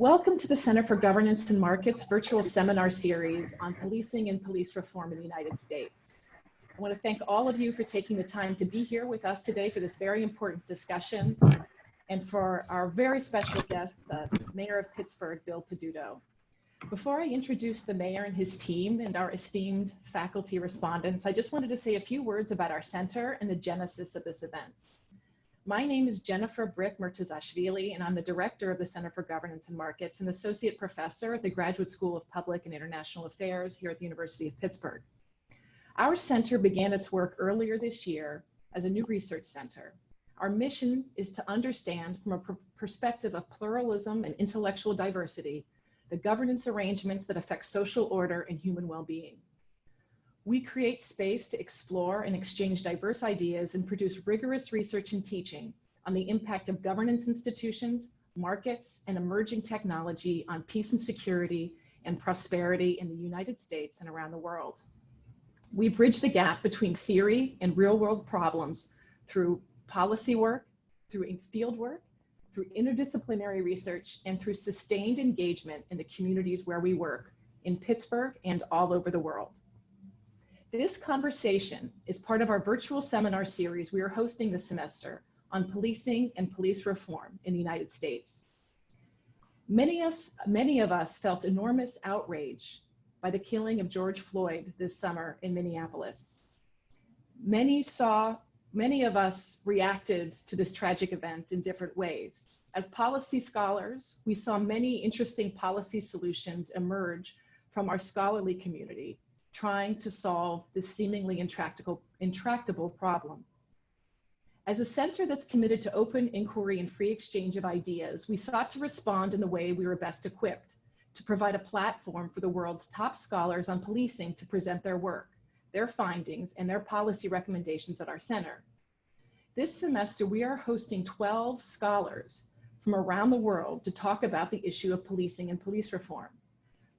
Welcome to the Center for Governance and Markets virtual seminar series on policing and police reform in the United States. I want to thank all of you for taking the time to be here with us today for this very important discussion, and for our very special guest, Mayor of Pittsburgh, Bill Peduto. Before I introduce the mayor and his team and our esteemed faculty respondents, I just wanted to say a few words about our center and the genesis of this event. My name is Jennifer Brick Murtazashvili, and I'm the director of the Center for Governance and Markets and associate professor at the Graduate School of Public and International Affairs here at the University of Pittsburgh. Our center began its work earlier this year as a new research center. Our mission is to understand from a perspective of pluralism and intellectual diversity the governance arrangements that affect social order and human well-being. We create space to explore and exchange diverse ideas and produce rigorous research and teaching on the impact of governance institutions, markets, and emerging technology on peace and security and prosperity in the United States and around the world. We bridge the gap between theory and real-world problems through policy work, through field work, through interdisciplinary research, and through sustained engagement in the communities where we work, in Pittsburgh and all over the world. This conversation is part of our virtual seminar series we are hosting this semester on policing and police reform in the United States. Many of us felt enormous outrage by the killing of George Floyd this summer in Minneapolis. Many of us reacted to this tragic event in different ways. As policy scholars, we saw many interesting policy solutions emerge from our scholarly community, trying to solve this seemingly intractable problem. As a center that's committed to open inquiry and free exchange of ideas, we sought to respond in the way we were best equipped, to provide a platform for the world's top scholars on policing to present their work, their findings, and their policy recommendations at our center. This semester, we are hosting 12 scholars from around the world to talk about the issue of policing and police reform.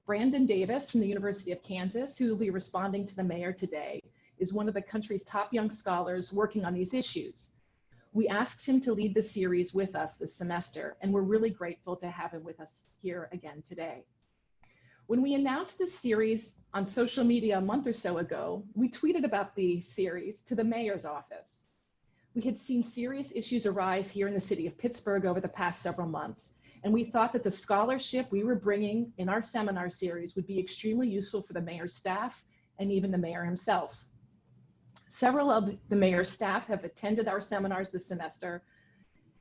Brandon Davis from the University of Kansas, who will be responding to the mayor today, is one of the country's top young scholars working on these issues. We asked him to lead the series with us this semester, and we're really grateful to have him with us here again today. When we announced this series on social media a month or so ago, we tweeted about the series to the mayor's office. We had seen serious issues arise here in the city of Pittsburgh over the past several months, and we thought that the scholarship we were bringing in our seminar series would be extremely useful for the mayor's staff and even the mayor himself. Several of the mayor's staff have attended our seminars this semester,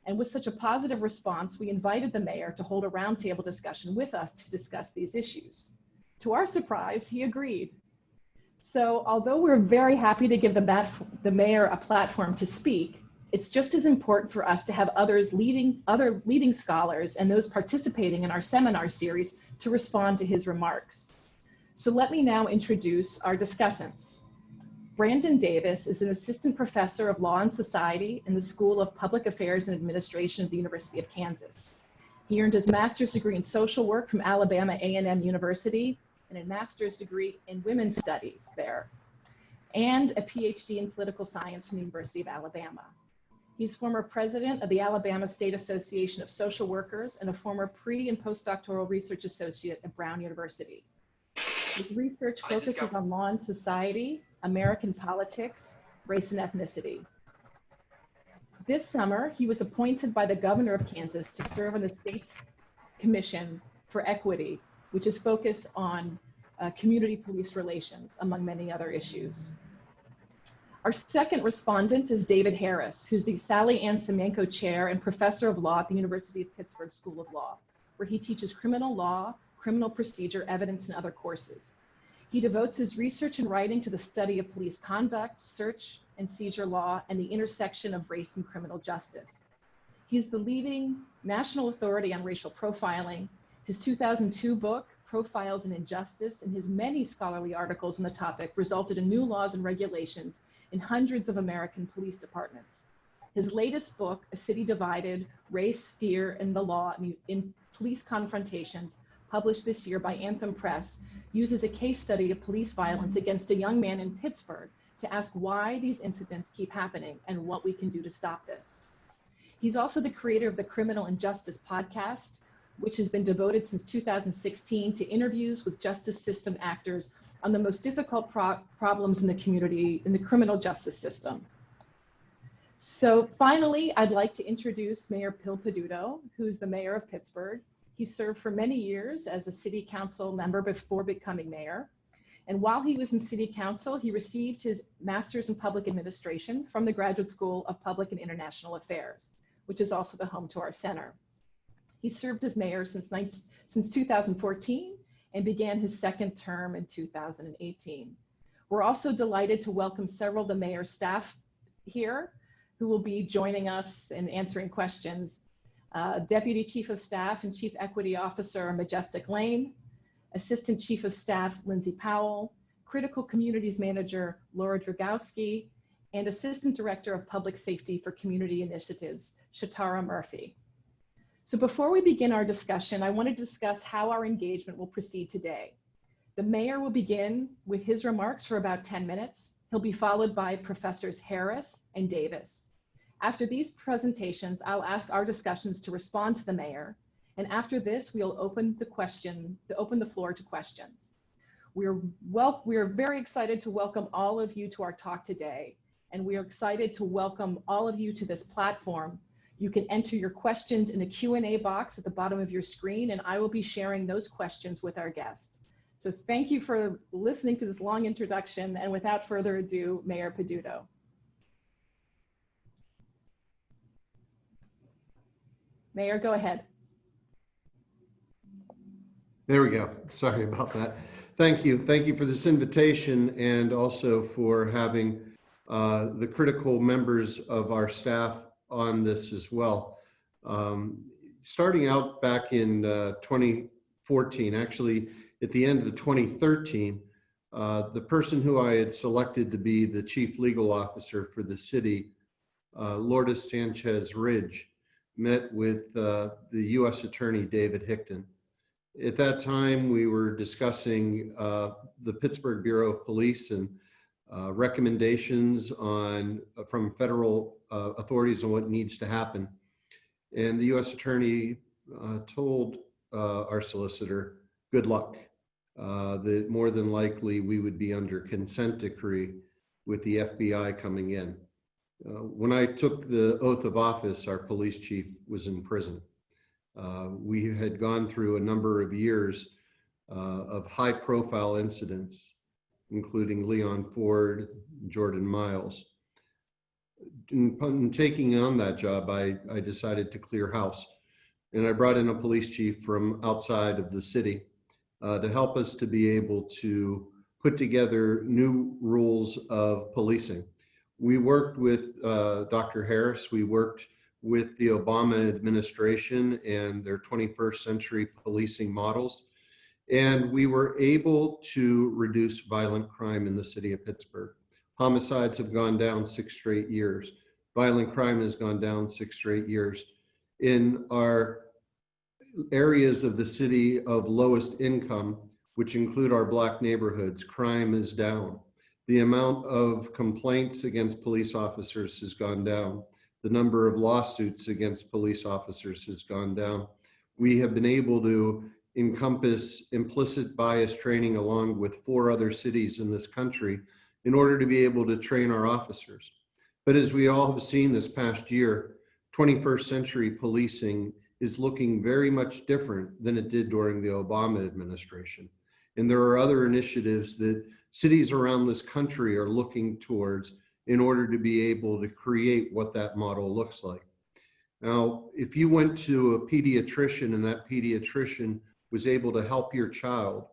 and with such a positive response, we invited the mayor to hold a roundtable discussion with us to discuss these issues. To our surprise, he agreed. So although we're very happy to give the mayor a platform to speak, it's just as important for us to have other leading scholars and those participating in our seminar series to respond to his remarks. So let me now introduce our discussants. Brandon Davis is an assistant professor of law and society in the School of Public Affairs and Administration at the University of Kansas. He earned his master's degree in social work from Alabama A&M University and a master's degree in women's studies there, and a PhD in political science from the University of Alabama. He's former president of the Alabama State Association of Social Workers and a former pre- and postdoctoral research associate at Brown University. His research focuses on law and society, American politics, race and ethnicity. This summer, he was appointed by the governor of Kansas to serve on the state's Commission for Equity, which is focused on community police relations, among many other issues. Our second respondent is David Harris, who's the Sally Ann Semenko Chair and Professor of Law at the University of Pittsburgh School of Law, where he teaches criminal law, criminal procedure, evidence, and other courses. He devotes his research and writing to the study of police conduct, search and seizure law, and the intersection of race and criminal justice. He's the leading national authority on racial profiling. His 2002 book, Profiles in Injustice, and his many scholarly articles on the topic resulted in new laws and regulations in hundreds of American police departments. His latest book, A City Divided, Race, Fear, and the Law in Police Confrontations, published this year by Anthem Press, uses a case study of police violence against a young man in Pittsburgh to ask why these incidents keep happening and what we can do to stop this. He's also the creator of the Criminal Injustice podcast, which has been devoted since 2016 to interviews with justice system actors on the most difficult problems in the community, in the criminal justice system. So finally, I'd like to introduce Mayor Bill Peduto, who's the mayor of Pittsburgh. He served for many years as a city council member before becoming mayor. And while he was in city council, he received his master's in public administration from the Graduate School of Public and International Affairs, which is also the home to our center. He served as mayor since 2014 and began his second term in 2018. We're also delighted to welcome several of the mayor's staff here who will be joining us and answering questions. Deputy Chief of Staff and Chief Equity Officer, Majestic Lane, Assistant Chief of Staff, Lindsay Powell, Critical Communities Manager, Laura Dragowski, and Assistant Director of Public Safety for Community Initiatives, Shatara Murphy. So before we begin our discussion, I want to discuss how our engagement will proceed today. The mayor will begin with his remarks for about 10 minutes. He'll be followed by Professors Harris and Davis. After these presentations, I'll ask our discussions to respond to the mayor. And after this, we'll open the floor to questions. We're very excited to welcome all of you to our talk today. And we are excited to welcome all of you to this platform. You can enter your questions in the Q&A box at the bottom of your screen, and I will be sharing those questions with our guests. So thank you for listening to this long introduction. And without further ado, Mayor Peduto. Mayor, go ahead. There we go. Sorry about that. Thank you. Thank you for this invitation and also for having the critical members of our staff on this as well. Starting out back in 2014, actually at the end of 2013, the person who I had selected to be the chief legal officer for the city, Lourdes Sanchez Ridge, met with the U.S. Attorney David Hickton. At that time, we were discussing the Pittsburgh Bureau of Police and recommendations from federal authorities on what needs to happen. And the U.S. Attorney told our solicitor, good luck, that more than likely we would be under consent decree with the FBI coming in. When I took the oath of office, our police chief was in prison. We had gone through a number of years of high-profile incidents, including Leon Ford, Jordan Miles. In taking on that job, I decided to clear house, and I brought in a police chief from outside of the city to help us to be able to put together new rules of policing. We worked with Dr. Harris. We worked with the Obama administration and their 21st century policing models. And we were able to reduce violent crime in the city of Pittsburgh. Homicides have gone down 6 straight years. Violent crime has gone down 6 straight years. In our areas of the city of lowest income, which include our Black neighborhoods, crime is down. The amount of complaints against police officers has gone down. The number of lawsuits against police officers has gone down. We have been able to encompass implicit bias training along with 4 other cities in this country in order to be able to train our officers. But as we all have seen this past year, 21st century policing is looking very much different than it did during the Obama administration. And there are other initiatives that cities around this country are looking towards in order to be able to create what that model looks like. Now, if you went to a pediatrician and that pediatrician was able to help your child,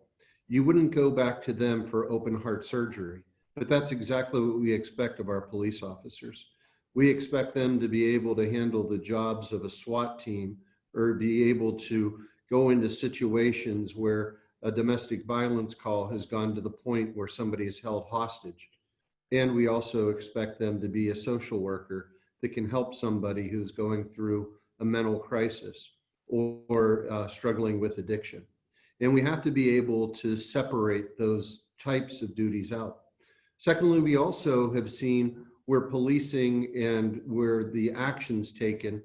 you wouldn't go back to them for open heart surgery. But that's exactly what we expect of our police officers. We expect them to be able to handle the jobs of a SWAT team or be able to go into situations where a domestic violence call has gone to the point where somebody is held hostage. And we also expect them to be a social worker that can help somebody who's going through a mental crisis or struggling with addiction. And we have to be able to separate those types of duties out. Secondly, we also have seen where policing and where the actions taken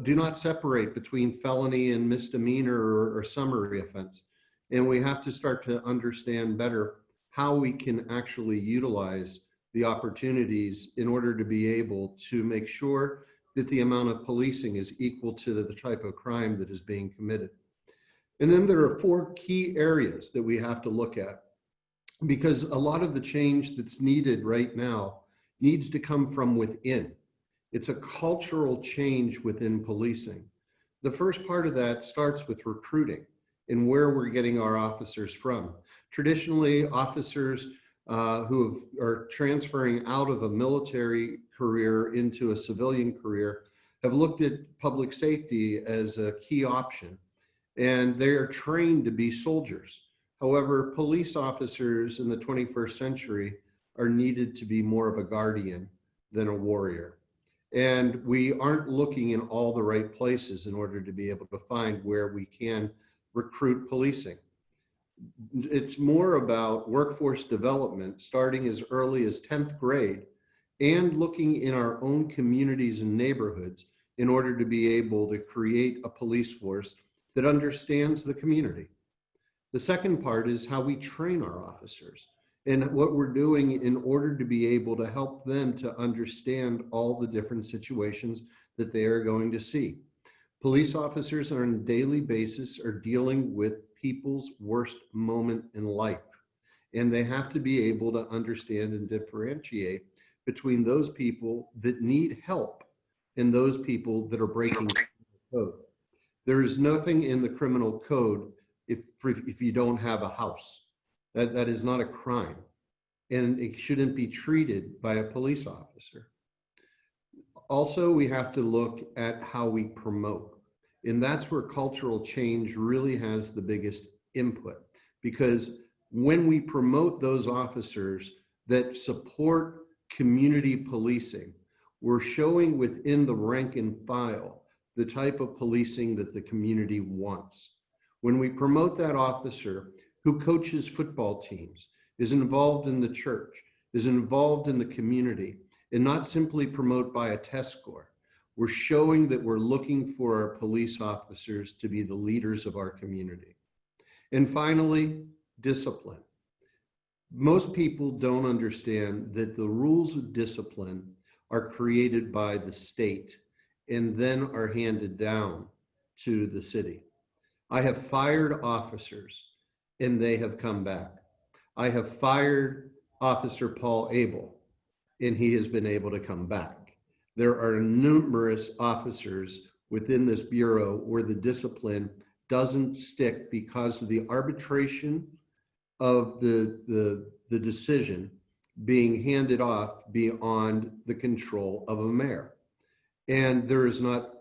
do not separate between felony and misdemeanor or summary offense. And we have to start to understand better how we can actually utilize the opportunities in order to be able to make sure that the amount of policing is equal to the type of crime that is being committed. And then there are 4 key areas that we have to look at, because a lot of the change that's needed right now needs to come from within. It's a cultural change within policing. The first part of that starts with recruiting and where we're getting our officers from. Traditionally, officers who are transferring out of a military career into a civilian career have looked at public safety as a key option, and they are trained to be soldiers. However, police officers in the 21st century are needed to be more of a guardian than a warrior. And we aren't looking in all the right places in order to be able to find where we can recruit policing. It's more about workforce development starting as early as 10th grade and looking in our own communities and neighborhoods in order to be able to create a police force that understands the community. The second part is how we train our officers and what we're doing in order to be able to help them to understand all the different situations that they are going to see. Police officers on a daily basis are dealing with people's worst moment in life, and they have to be able to understand and differentiate between those people that need help and those people that are breaking the code. There is nothing in the criminal code if you don't have a house. That is not a crime, and it shouldn't be treated by a police officer. Also, we have to look at how we promote, and that's where cultural change really has the biggest input, because when we promote those officers that support community policing, we're showing within the rank and file the type of policing that the community wants. When we promote that officer who coaches football teams, is involved in the church, is involved in the community, and not simply promote by a test score, we're showing that we're looking for our police officers to be the leaders of our community. And finally, discipline. Most people don't understand that the rules of discipline are created by the state and then are handed down to the city. I have fired officers and they have come back. I have fired Officer Paul Abel and he has been able to come back. There are numerous officers within this bureau where the discipline doesn't stick because of the arbitration of the decision being handed off beyond the control of a mayor. And there is not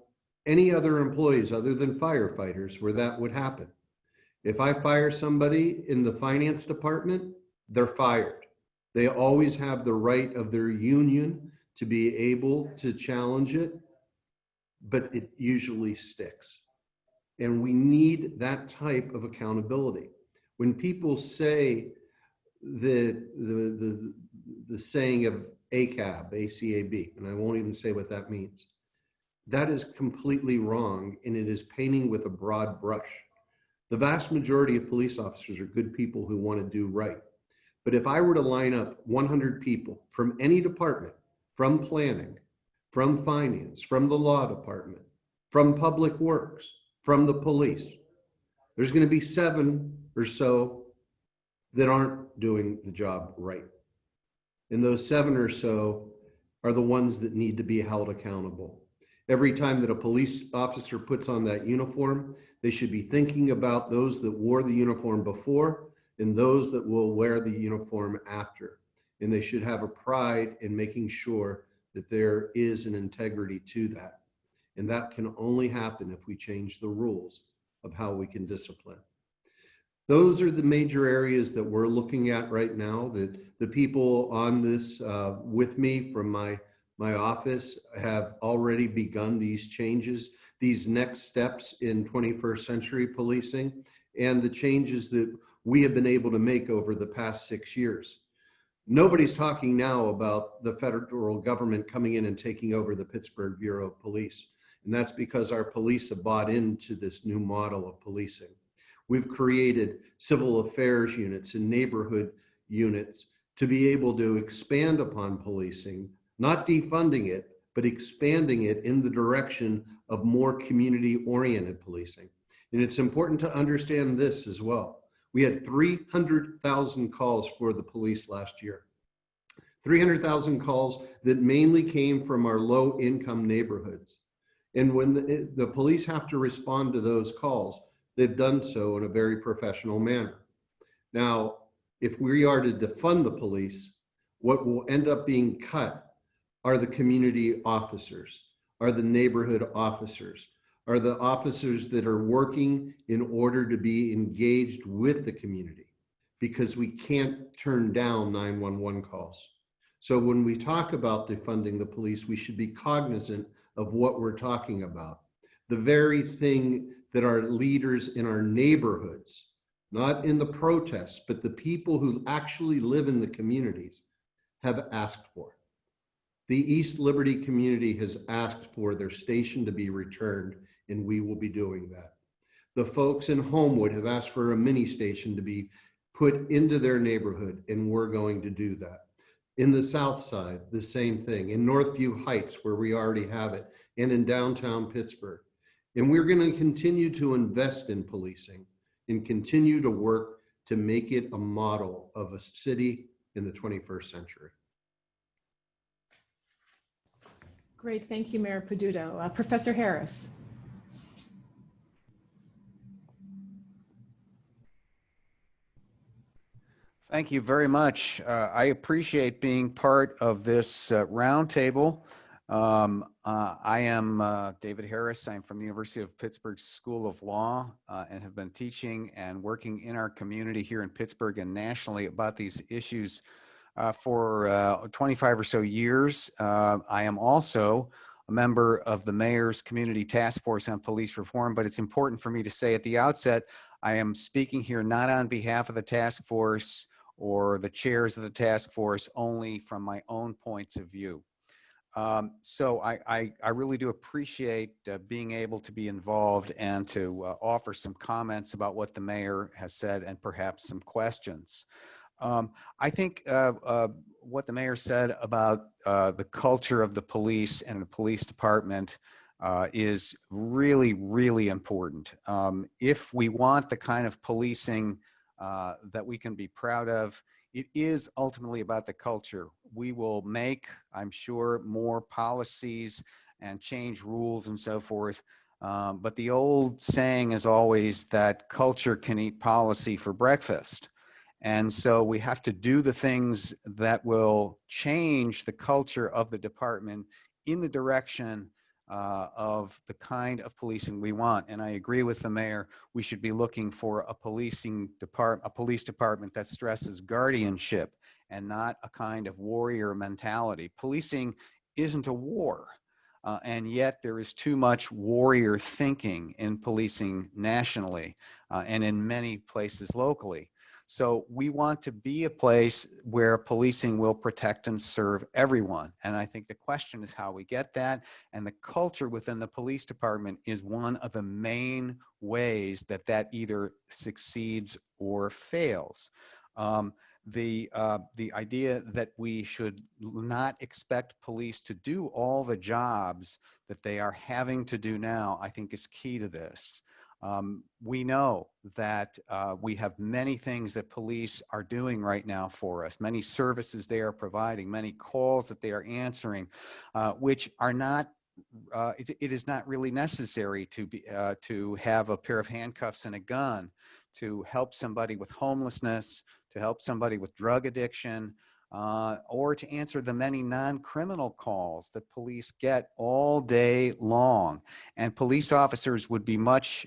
any other employees other than firefighters where that would happen. If I fire somebody in the finance department, they're fired. They always have the right of their union to be able to challenge it, but it usually sticks. And we need that type of accountability. When people say the saying of ACAB, ACAB, and I won't even say what that means, that is completely wrong, and it is painting with a broad brush. The vast majority of police officers are good people who want to do right. But if I were to line up 100 people from any department, from planning, from finance, from the law department, from public works, from the police, there's going to be 7 or so that aren't doing the job right. And those 7 or so are the ones that need to be held accountable. Every time that a police officer puts on that uniform, they should be thinking about those that wore the uniform before and those that will wear the uniform after. And they should have a pride in making sure that there is an integrity to that. And that can only happen if we change the rules of how we can discipline. Those are the major areas that we're looking at right now, that the people on this with me from my office have already begun these changes, these next steps in 21st century policing, and the changes that we have been able to make over the past 6 years. Nobody's talking now about the federal government coming in and taking over the Pittsburgh Bureau of Police. And that's because our police have bought into this new model of policing. We've created civil affairs units and neighborhood units to be able to expand upon policing, not defunding it, but expanding it in the direction of more community-oriented policing. And it's important to understand this as well. We had 300,000 calls for the police last year. 300,000 calls that mainly came from our low-income neighborhoods. And when the police have to respond to those calls, they've done so in a very professional manner. Now, if we are to defund the police, what will end up being cut are the community officers, are the neighborhood officers, are the officers that are working in order to be engaged with the community, because we can't turn down 911 calls. So when we talk about defunding the police, we should be cognizant of what we're talking about. The very thing that our leaders in our neighborhoods, not in the protests, but the people who actually live in the communities, have asked for. The East Liberty community has asked for their station to be returned, and we will be doing that. The folks in Homewood have asked for a mini station to be put into their neighborhood, and we're going to do that. In the South Side, the same thing. In Northview Heights, where we already have it, and in downtown Pittsburgh. And we're going to continue to invest in policing and continue to work to make it a model of a city in the 21st century. Great, thank you, Mayor Peduto. Professor Harris. Thank you very much. I appreciate being part of this roundtable. I am David Harris. I'm from the University of Pittsburgh School of Law and have been teaching and working in our community here in Pittsburgh and nationally about these issues for 25 or so years. I am also a member of the Mayor's Community Task Force on Police Reform, but it's important for me to say at the outset, I am speaking here not on behalf of the task force or the chairs of the task force, only from my own points of view. So I really do appreciate being able to be involved and to offer some comments about what the mayor has said and perhaps some questions. I think what the mayor said about the culture of the police and the police department is really, really important. If we want the kind of policing that we can be proud of, it is ultimately about the culture. We will make, I'm sure, more policies and change rules and so forth. But the old saying is always that culture can eat policy for breakfast. And so we have to do the things that will change the culture of the department in the direction of the kind of policing we want. And I agree with the mayor, we should be looking for a police department that stresses guardianship and not a kind of warrior mentality. Policing isn't a war, and yet there is too much warrior thinking in policing nationally and in many places locally. So we want to be a place where policing will protect and serve everyone. And I think the question is how we get that. And the culture within the police department is one of the main ways that that either succeeds or fails. The idea that we should not expect police to do all the jobs that they are having to do now, I think is key to this. We know that we have many things that police are doing right now for us, many services they are providing, many calls that they are answering, which are not, it is not really necessary to have a pair of handcuffs and a gun to help somebody with homelessness, to help somebody with drug addiction, or to answer the many non-criminal calls that police get all day long. And police officers would be much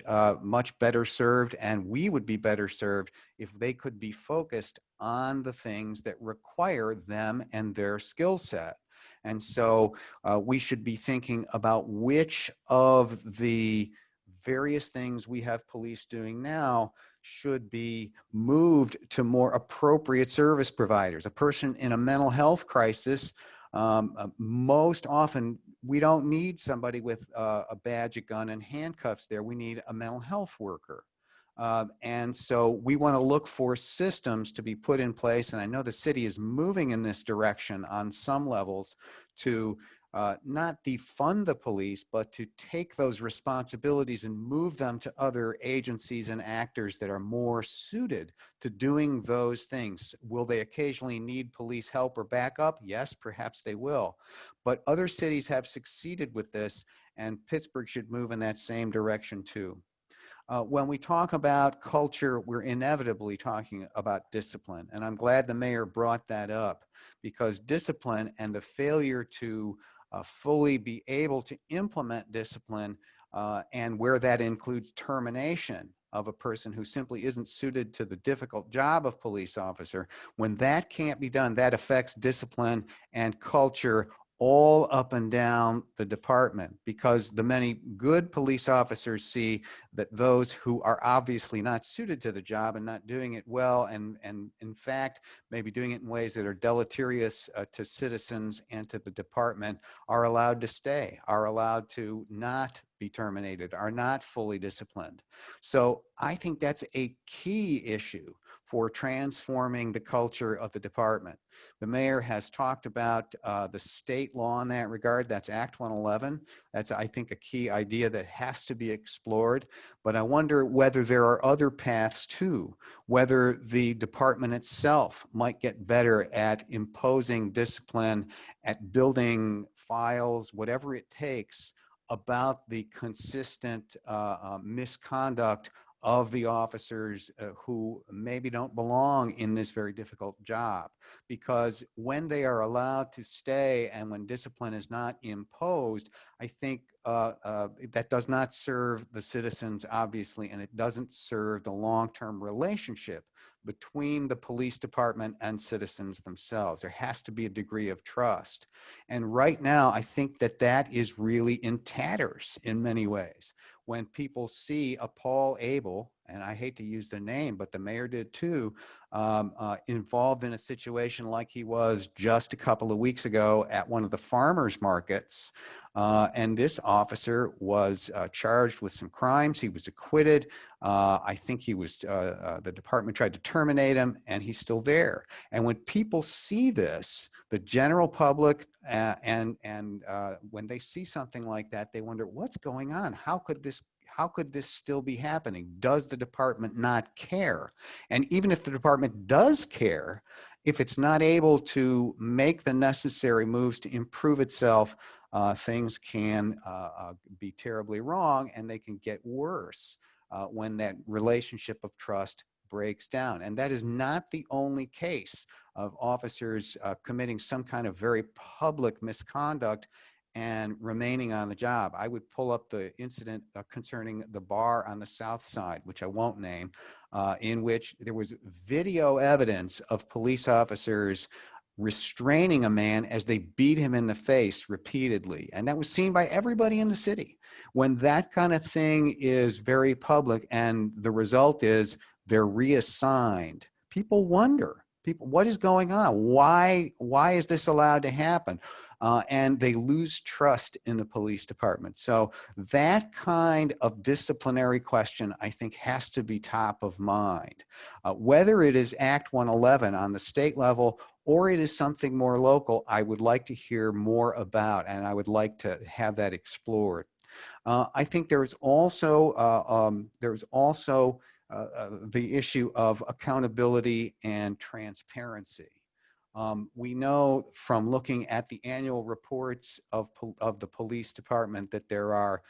better served, and we would be better served if they could be focused on the things that require them and their skill set. And so we should be thinking about which of the various things we have police doing now should be moved to more appropriate service providers. A person in a mental health crisis Most often, we don't need somebody with a badge, a gun, and handcuffs there. We need a mental health worker. And so we want to look for systems to be put in place. And I know the city is moving in this direction on some levels to not defund the police, but to take those responsibilities and move them to other agencies and actors that are more suited to doing those things. Will they occasionally need police help or backup? Yes, perhaps they will. But other cities have succeeded with this, and Pittsburgh should move in that same direction too. When we talk about culture, we're inevitably talking about discipline. And I'm glad the mayor brought that up, because discipline and the failure to fully be able to implement discipline, and where that includes termination of a person who simply isn't suited to the difficult job of police officer, when that can't be done, that affects discipline and culture all up and down the department, because the many good police officers see that those who are obviously not suited to the job and not doing it well, and in fact, maybe doing it in ways that are deleterious to citizens and to the department, are allowed to stay, are allowed to not be terminated, are not fully disciplined. So I think that's a key issue for transforming the culture of the department. The mayor has talked about the state law in that regard. That's Act 111. That's, I think, a key idea that has to be explored. But I wonder whether there are other paths too, whether the department itself might get better at imposing discipline, at building files, whatever it takes, about the consistent misconduct of the officers who maybe don't belong in this very difficult job. Because when they are allowed to stay and when discipline is not imposed, I think that does not serve the citizens, obviously, and it doesn't serve the long-term relationship between the police department and citizens themselves. There has to be a degree of trust. And right now, I think that that is really in tatters in many ways. When people see a Paul Abel, and I hate to use the name, but the mayor did too, involved in a situation like he was just a couple of weeks ago at one of the farmers markets. And this officer was charged with some crimes. He was acquitted. I think he was, the department tried to terminate him, and he's still there. And when people see this, the general public, and when they see something like that, they wonder, what's going on? How could this still be happening? Does the department not care? And even if the department does care, if it's not able to make the necessary moves to improve itself, things can be terribly wrong, and they can get worse when that relationship of trust breaks down. And that is not the only case of officers committing some kind of very public misconduct and remaining on the job. I would pull up the incident concerning the bar on the South Side, which I won't name, in which there was video evidence of police officers restraining a man as they beat him in the face repeatedly. And that was seen by everybody in the city. When that kind of thing is very public and the result is they're reassigned, people wonder, what is going on? Why is this allowed to happen? And they lose trust in the police department. So that kind of disciplinary question, I think, has to be top of mind. Whether it is Act 111 on the state level or it is something more local, I would like to hear more about, and I would like to have that explored. I think there's also the issue of accountability and transparency. We know from looking at the annual reports of the police department that there are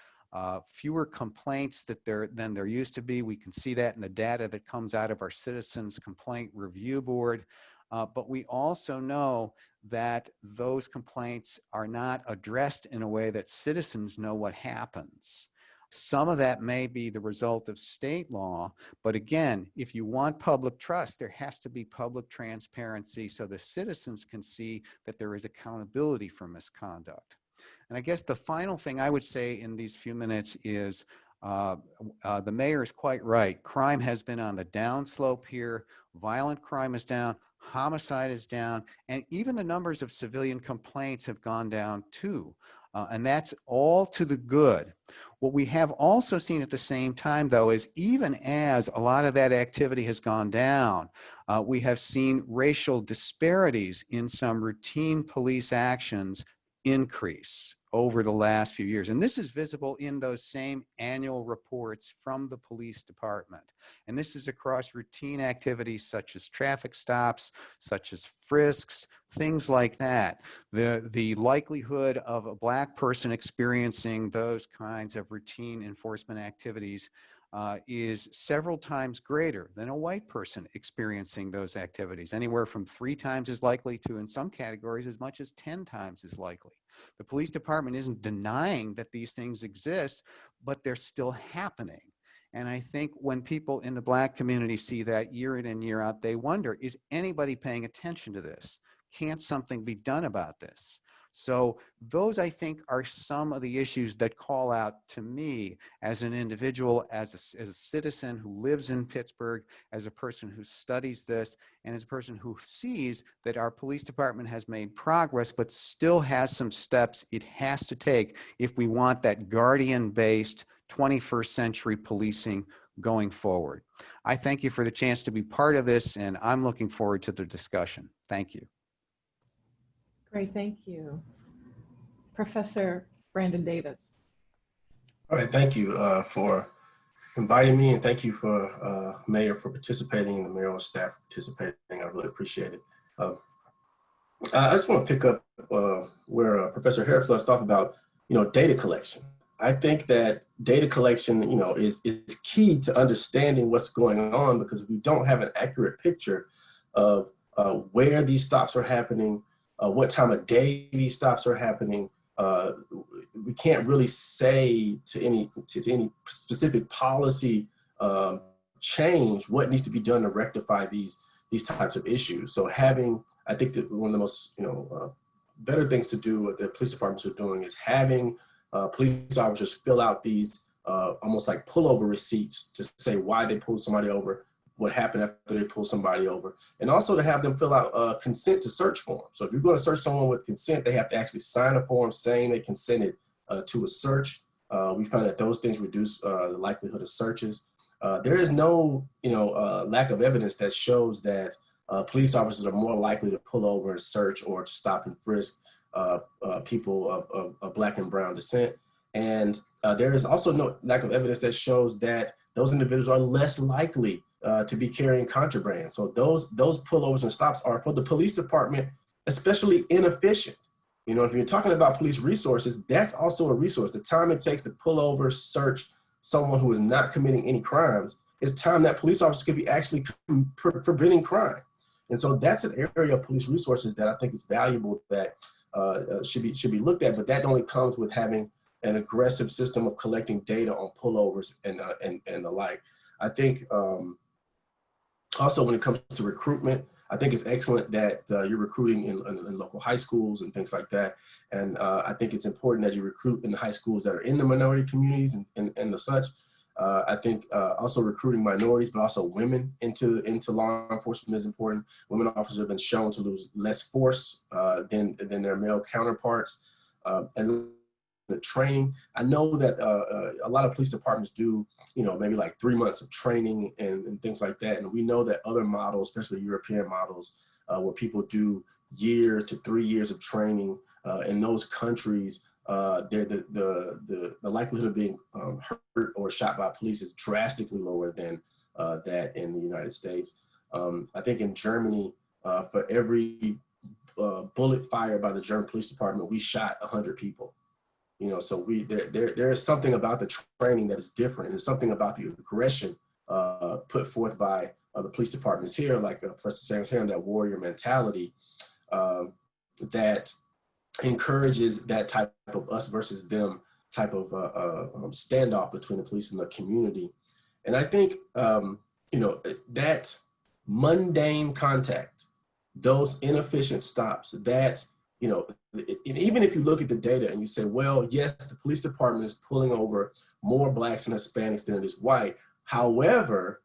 fewer complaints than there used to be. We can see that in the data that comes out of our Citizens Complaint Review Board. But we also know that those complaints are not addressed in a way that citizens know what happens. Some of that may be the result of state law, but again, if you want public trust, there has to be public transparency so the citizens can see that there is accountability for misconduct. And I guess the final thing I would say in these few minutes is the mayor is quite right. Crime has been on the downslope here. Violent crime is down. homicide is down, and even the numbers of civilian complaints have gone down too. And that's all to the good. What we have also seen at the same time, though, is even as a lot of that activity has gone down, we have seen racial disparities in some routine police actions increase over the last few years. And this is visible in those same annual reports from the police department. And this is across routine activities such as traffic stops, such as frisks, things like that. The likelihood of a Black person experiencing those kinds of routine enforcement activities is several times greater than a white person experiencing those activities, anywhere from 3 times as likely to, in some categories, as much as 10 times as likely. The police department isn't denying that these things exist, but they're still happening. And I think when people in the Black community see that year in and year out, they wonder, is anybody paying attention to this? Can't something be done about this? So those, I think, are some of the issues that call out to me as an individual, as a citizen who lives in Pittsburgh, as a person who studies this, and as a person who sees that our police department has made progress, but still has some steps it has to take if we want that guardian-based 21st century policing going forward. I thank you for the chance to be part of this, and I'm looking forward to the discussion. Thank you. Great, thank you. Professor Brandon Davis. All right, thank you for inviting me, and thank you for Mayor for participating and the mayoral staff for participating. I really appreciate it. I just want to pick up where Professor Harris left off about, data collection. I think that data collection, is key to understanding what's going on, because if we don't have an accurate picture of where these stops are happening, what time of day these stops are happening, we can't really say to any specific policy change what needs to be done to rectify these types of issues. So I think that one of the most better things to do, what the police departments are doing, is having police officers fill out these almost like pullover receipts to say why they pulled somebody over, what happened after they pull somebody over, and also to have them fill out a consent to search form. So if you're going to search someone with consent, they have to actually sign a form saying they consented to a search. We found that those things reduce the likelihood of searches. There is no, lack of evidence that shows that police officers are more likely to pull over and search or to stop and frisk people of Black and brown descent. And there is also no lack of evidence that shows that those individuals are less likely to be carrying contraband. So those pullovers and stops are, for the police department, especially inefficient. If you're talking about police resources, that's also a resource. The time it takes to pull over, search someone who is not committing any crimes is time that police officers could be actually preventing crime. And so that's an area of police resources that I think is valuable, that should be looked at, but that only comes with having an aggressive system of collecting data on pullovers and the like. I think also when it comes to recruitment, I think it's excellent that you're recruiting in local high schools and things like that. And I think it's important that you recruit in the high schools that are in the minority communities and the such. I think also recruiting minorities, but also women into law enforcement is important. Women officers have been shown to lose less force than their male counterparts. And the training, I know that a lot of police departments do, maybe like 3 months of training and things like that. And we know that other models, especially European models, where people do 1 to 3 years of training in those countries, the likelihood of being hurt or shot by police is drastically lower than that in the United States. I think in Germany, for every bullet fired by the German police department, we shot 100 people. So there is something about the training that is different, and there's something about the aggression put forth by the police departments here, like Professor Sanders here, that warrior mentality that encourages that type of us versus them type of standoff between the police and the community. And I think, that mundane contact, those inefficient stops, that, even if you look at the data and you say, well, yes, the police department is pulling over more Blacks and Hispanics than it is white. However,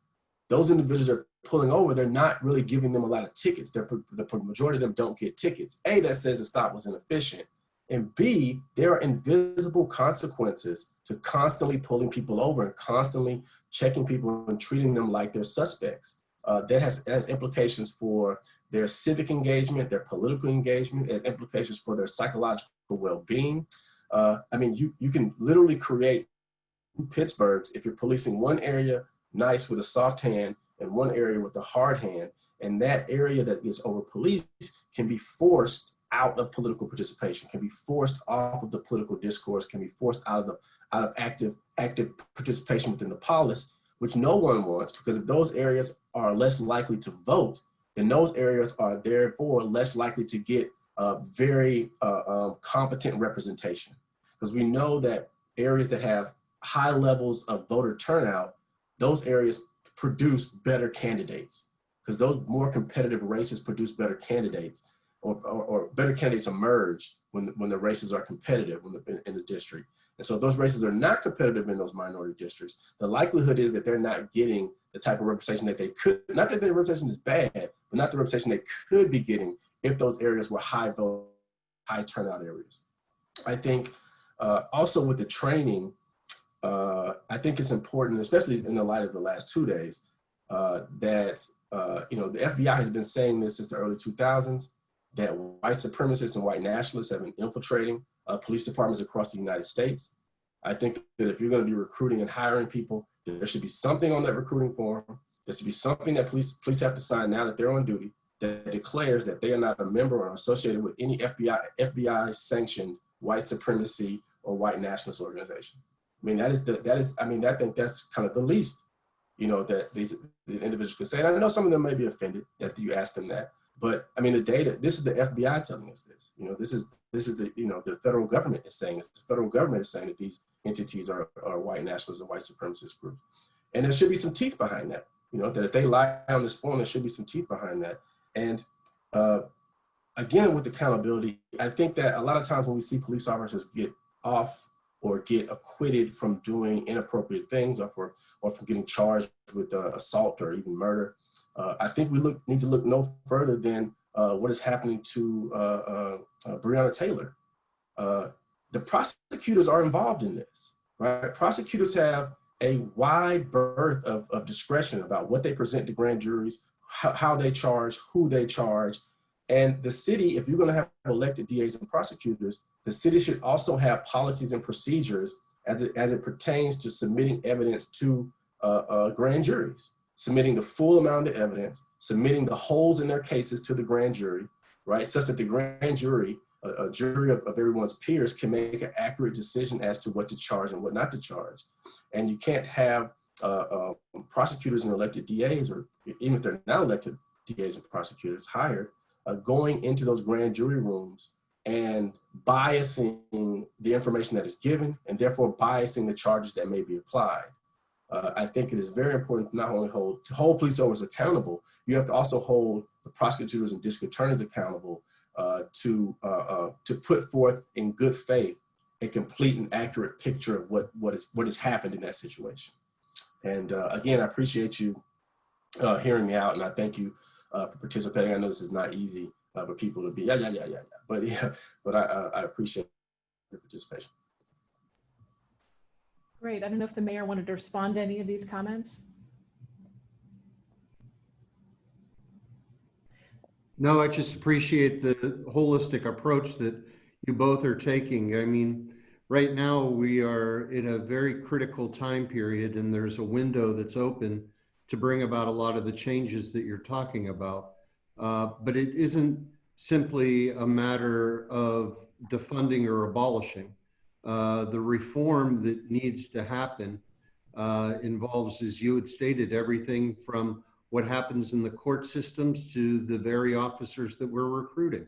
those individuals are pulling over, they're not really giving them a lot of tickets. The majority of them don't get tickets. A, that says the stop was inefficient. And B, there are invisible consequences to constantly pulling people over and constantly checking people and treating them like they're suspects. That has implications for their civic engagement, their political engagement, it has implications for their psychological well-being. I mean, you can literally create Pittsburghs if you're policing one area nice with a soft hand and one area with a hard hand, and that area that is over policed can be forced out of political participation, can be forced off of the political discourse, can be forced out of active participation within the polis, which no one wants, because if those areas are less likely to vote, then those areas are therefore less likely to get very competent representation. Because we know that areas that have high levels of voter turnout, those areas produce better candidates, because those more competitive races produce better candidates, or better candidates emerge when the races are competitive in the district. And so if those races are not competitive in those minority districts, the likelihood is that they're not getting the type of representation that they could, not that their representation is bad, but not the representation they could be getting if those areas were high vote, high turnout areas. I think also with the training, I think it's important, especially in the light of the last 2 days, that the FBI has been saying this since the early 2000s, that white supremacists and white nationalists have been infiltrating police departments across the United States. I think that if you're going to be recruiting and hiring people, there should be something on that recruiting form. There should be something that police have to sign now that they're on duty that declares that they are not a member or associated with any FBI sanctioned white supremacy or white nationalist organization. I mean, I think that's kind of the least, that the individuals could say. And I know some of them may be offended that you asked them that, but I mean, the data, this is the FBI telling us this, this is the federal government is saying this. The federal government is saying that these entities are white nationalists and white supremacist groups. And there should be some teeth behind that, that if they lie on this form, there should be some teeth behind that. And again, with accountability, I think that a lot of times when we see police officers get off or get acquitted from doing inappropriate things or from getting charged with assault or even murder, I think we need to look no further than what is happening to Breonna Taylor. The prosecutors are involved in this, right? Prosecutors have a wide berth of discretion about what they present to grand juries, how they charge, who they charge. And the city, if you're going to have elected DAs and prosecutors, the city should also have policies and procedures as it pertains to submitting evidence to grand juries, submitting the full amount of the evidence, submitting the holes in their cases to the grand jury, right? Such that the grand jury, a jury of everyone's peers, can make an accurate decision as to what to charge and what not to charge. And you can't have prosecutors and elected DAs, or even if they're not elected DAs and prosecutors hired, going into those grand jury rooms and biasing the information that is given, and therefore biasing the charges that may be applied. I think it is very important to not only to hold police officers accountable, you have to also hold the prosecutors and district attorneys accountable to put forth in good faith a complete and accurate picture of what has happened in that situation. And again, I appreciate you hearing me out, and I thank you for participating. I know this is not easy for people to be but I appreciate your participation. Great. I don't know if the mayor wanted to respond to any of these comments. No, I just appreciate the holistic approach that you both are taking. I mean, right now we are in a very critical time period, and there's a window that's open to bring about a lot of the changes that you're talking about. But it isn't simply a matter of defunding or abolishing. The reform that needs to happen involves, as you had stated, everything from what happens in the court systems to the very officers that we're recruiting.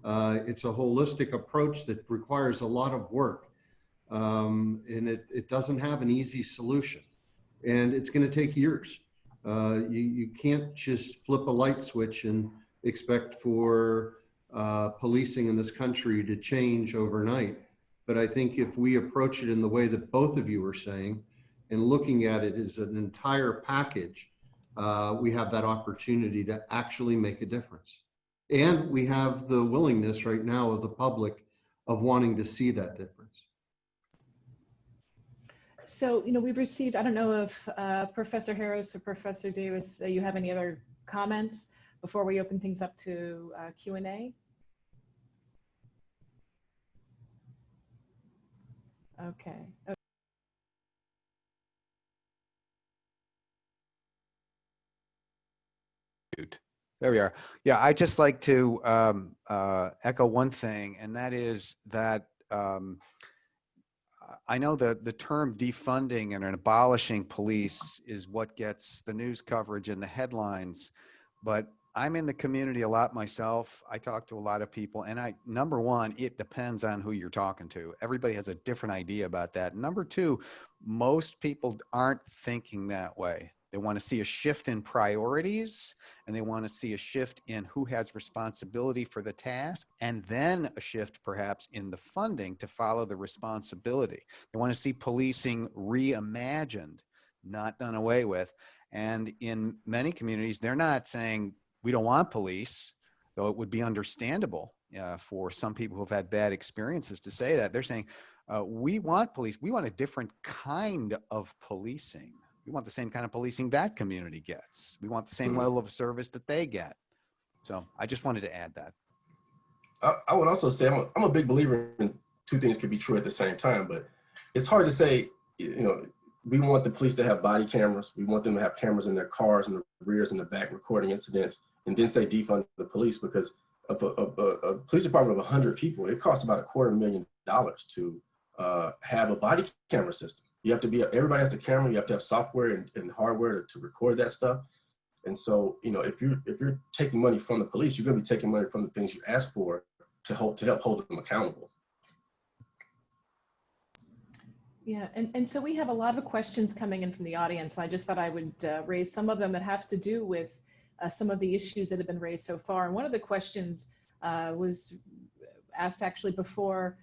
It's a holistic approach that requires a lot of work, and it doesn't have an easy solution, and it's going to take years. You can't just flip a light switch and expect for policing in this country to change overnight. But I think if we approach it in the way that both of you are saying, and looking at it as an entire package, we have that opportunity to actually make a difference. And we have the willingness right now of the public of wanting to see that difference. So, we've received, I don't know if Professor Harris or Professor Davis, you have any other comments before we open things up to Q&A? Okay. There we are. Yeah, I'd just like to echo one thing, and that is that I know that the term defunding and abolishing police is what gets the news coverage and the headlines, but I'm in the community a lot myself. I talk to a lot of people, and number one, it depends on who you're talking to. Everybody has a different idea about that. Number two, most people aren't thinking that way. They want to see a shift in priorities, and they want to see a shift in who has responsibility for the task, and then a shift perhaps in the funding to follow the responsibility. They want to see policing reimagined, not done away with. And in many communities, they're not saying we don't want police, though it would be understandable for some people who've had bad experiences to say that. They're saying we want police. We want a different kind of policing. We want the same kind of policing that community gets. We want the same level of service that they get. So I just wanted to add that. I would also say I'm a big believer in two things could be true at the same time, but it's hard to say, we want the police to have body cameras. We want them to have cameras in their cars, in the rears, in the back, recording incidents, and then say defund the police, because of a police department of 100 people, it costs about $250,000 to have a body camera system. You have to everybody has a camera. You have to have software and hardware to record that stuff. And so, if you're taking money from the police, you're going to be taking money from the things you ask for to help hold them accountable. Yeah, and so we have a lot of questions coming in from the audience. I just thought I would raise some of them that have to do with some of the issues that have been raised so far. And one of the questions was asked actually before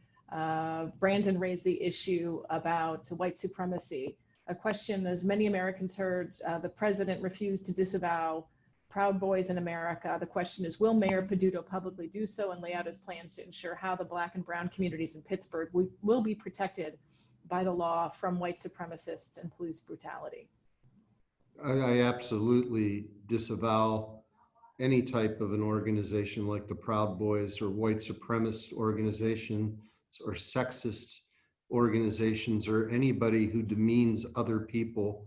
Brandon raised the issue about white supremacy. A question, as many Americans heard, the president refused to disavow Proud Boys in America. The question is, will Mayor Peduto publicly do so and lay out his plans to ensure how the Black and brown communities in Pittsburgh will be protected by the law from white supremacists and police brutality? I absolutely disavow any type of an organization like the Proud Boys or white supremacist organization or sexist organizations or anybody who demeans other people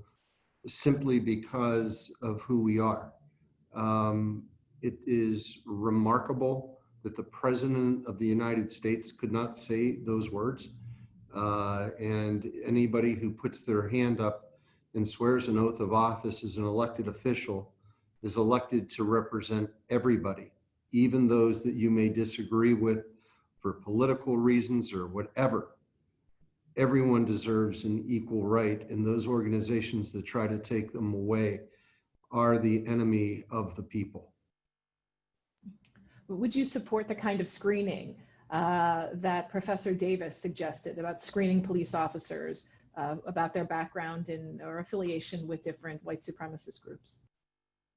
simply because of who we are. It is remarkable that the President of the United States could not say those words. And anybody who puts their hand up and swears an oath of office as an elected official is elected to represent everybody, even those that you may disagree with for political reasons or whatever. Everyone deserves an equal right, and those organizations that try to take them away are the enemy of the people. Would you support the kind of screening that Professor Davis suggested about screening police officers about their background or affiliation with different white supremacist groups?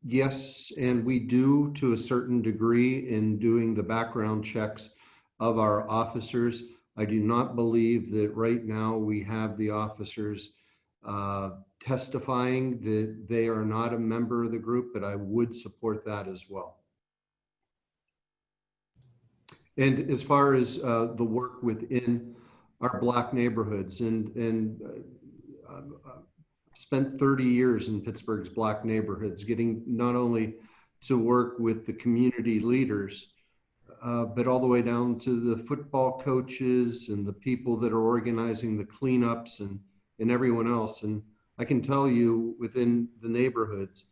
Yes, and we do to a certain degree in doing the background checks of our officers. I do not believe that right now we have the officers testifying that they are not a member of the group, but I would support that as well. And as far as the work within our Black neighborhoods, and spent 30 years in Pittsburgh's Black neighborhoods, getting not only to work with the community leaders, but all the way down to the football coaches and the people that are organizing the cleanups and everyone else. And I can tell you within the neighborhoods,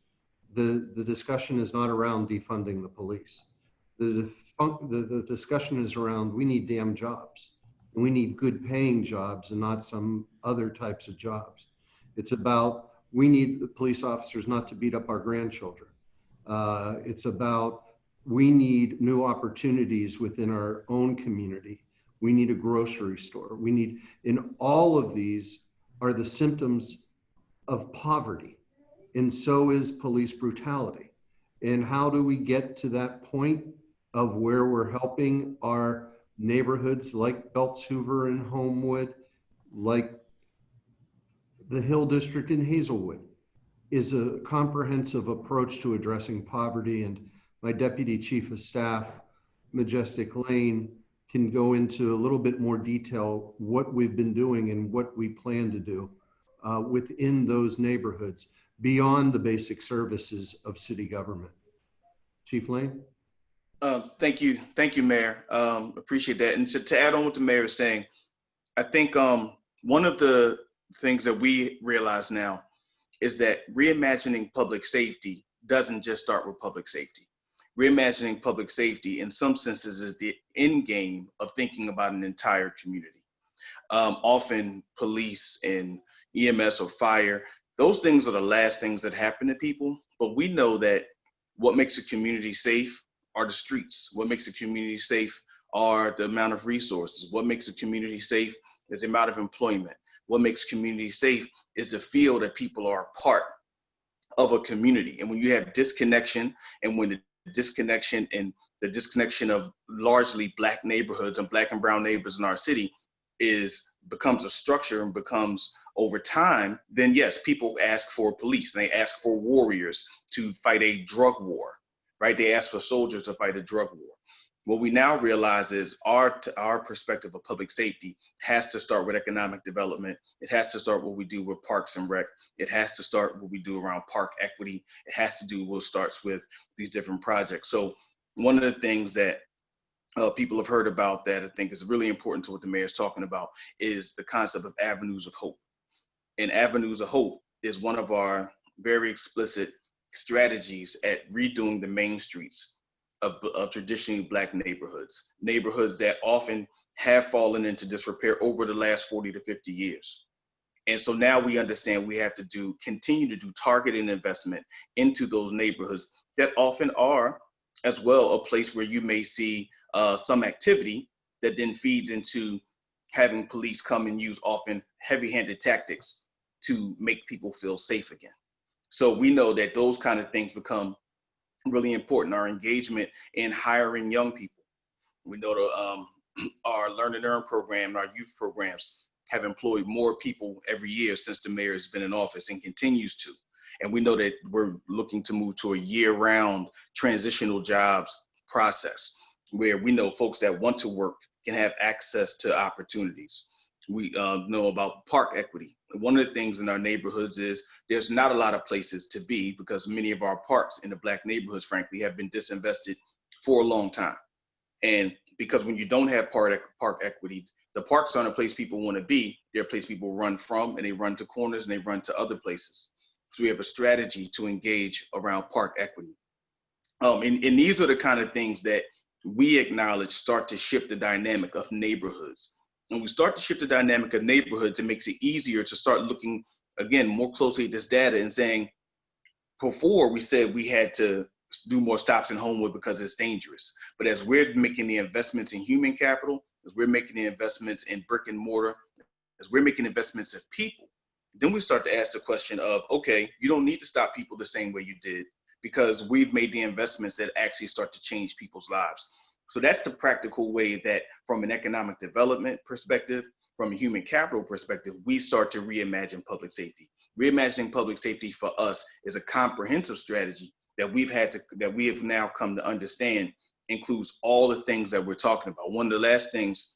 the discussion is not around defunding the police. The discussion is around, we need damn jobs. And we need good paying jobs and not some other types of jobs. It's about, we need the police officers not to beat up our grandchildren. It's about, we need new opportunities within our own community. We need a grocery store. We need, and all of these are the symptoms of poverty. and so is police brutality. And how do we get to that point of where we're helping our neighborhoods like Belts Hoover and Homewood, like the Hill District in Hazelwood, is a comprehensive approach to addressing poverty. And my Deputy Chief of Staff, Majestic Lane, can go into a little bit more detail what we've been doing and what we plan to do within those neighborhoods beyond the basic services of city government. Chief Lane? Thank you, Mayor. Appreciate that. And to add on what the Mayor is saying, I think one of the things that we realize now is that reimagining public safety doesn't just start with public safety. Reimagining public safety in some senses is the end game of thinking about an entire community. Often police and EMS or fire, those things are the last things that happen to people, but we know that what makes a community safe are the streets. What makes a community safe are the amount of resources. What makes a community safe is the amount of employment. What makes community safe is the feel that people are a part of a community. And when you have disconnection, and when the disconnection of largely Black neighborhoods and Black and brown neighbors in our city becomes a structure and becomes over time, then yes, people ask for police. They ask for warriors to fight a drug war, right? They ask for soldiers to fight a drug war. What we now realize is our perspective of public safety has to start with economic development. It has to start what we do with Parks and Rec. It has to start what we do around park equity. It has to do what starts with these different projects. So one of the things that people have heard about that I think is really important to what the Mayor's talking about is the concept of avenues of hope. And avenues of hope is one of our very explicit strategies at redoing the main streets of traditionally Black neighborhoods that often have fallen into disrepair over the last 40 to 50 years. And so now we understand we have to continue to do targeted investment into those neighborhoods that often are as well a place where you may see some activity that then feeds into having police come and use often heavy-handed tactics to make people feel safe again. So we know that those kind of things become really important. Our engagement in hiring young people. We know our Learn and Earn program and our youth programs have employed more people every year since the mayor has been in office and continues to. And we know that we're looking to move to a year-round transitional jobs process where we know folks that want to work can have access to opportunities. We know about park equity. One of the things in our neighborhoods is there's not a lot of places to be because many of our parks in the Black neighborhoods, frankly, have been disinvested for a long time. And because when you don't have park equity, the parks aren't a place people want to be. They're a place people run from, and they run to corners and they run to other places. So we have a strategy to engage around park equity. And these are the kind of things that we acknowledge start to shift the dynamic of neighborhoods. When we start to shift the dynamic of neighborhoods, it makes it easier to start looking, again, more closely at this data and saying, before we said we had to do more stops in Homewood because it's dangerous. But as we're making the investments in human capital, as we're making the investments in brick and mortar, as we're making investments of people, then we start to ask the question of, okay, you don't need to stop people the same way you did because we've made the investments that actually start to change people's lives. So that's the practical way that from an economic development perspective, from a human capital perspective, we start to reimagine public safety. Reimagining public safety for us is a comprehensive strategy that we have now come to understand includes all the things that we're talking about. One of the last things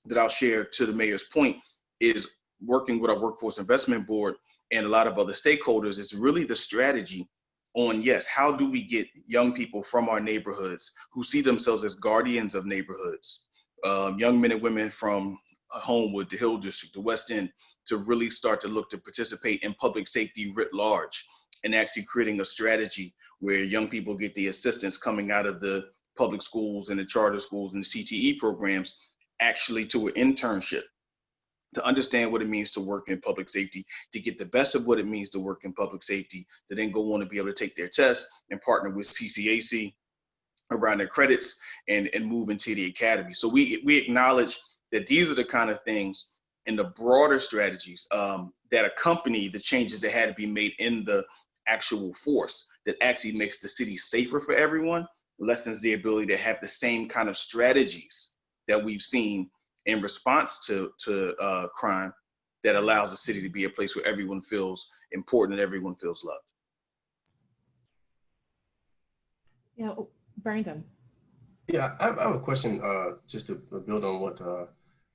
that I'll share to the mayor's point is working with our Workforce Investment Board and a lot of other stakeholders is really the strategy on, yes, how do we get young people from our neighborhoods who see themselves as guardians of neighborhoods, young men and women from Homewood, the Hill District, the West End, to really start to look to participate in public safety writ large and actually creating a strategy where young people get the assistance coming out of the public schools and the charter schools and the CTE programs actually to an internship, to understand what it means to work in public safety, to get the best of what it means to work in public safety, to then go on to be able to take their tests and partner with CCAC around their credits and move into the academy. So we acknowledge that these are the kind of things in the broader strategies that accompany the changes that had to be made in the actual force that actually makes the city safer for everyone, lessens the ability to have the same kind of strategies that we've seen in response to crime that allows the city to be a place where everyone feels important and everyone feels loved. Yeah, Brandon. Yeah, I have a question just to build on what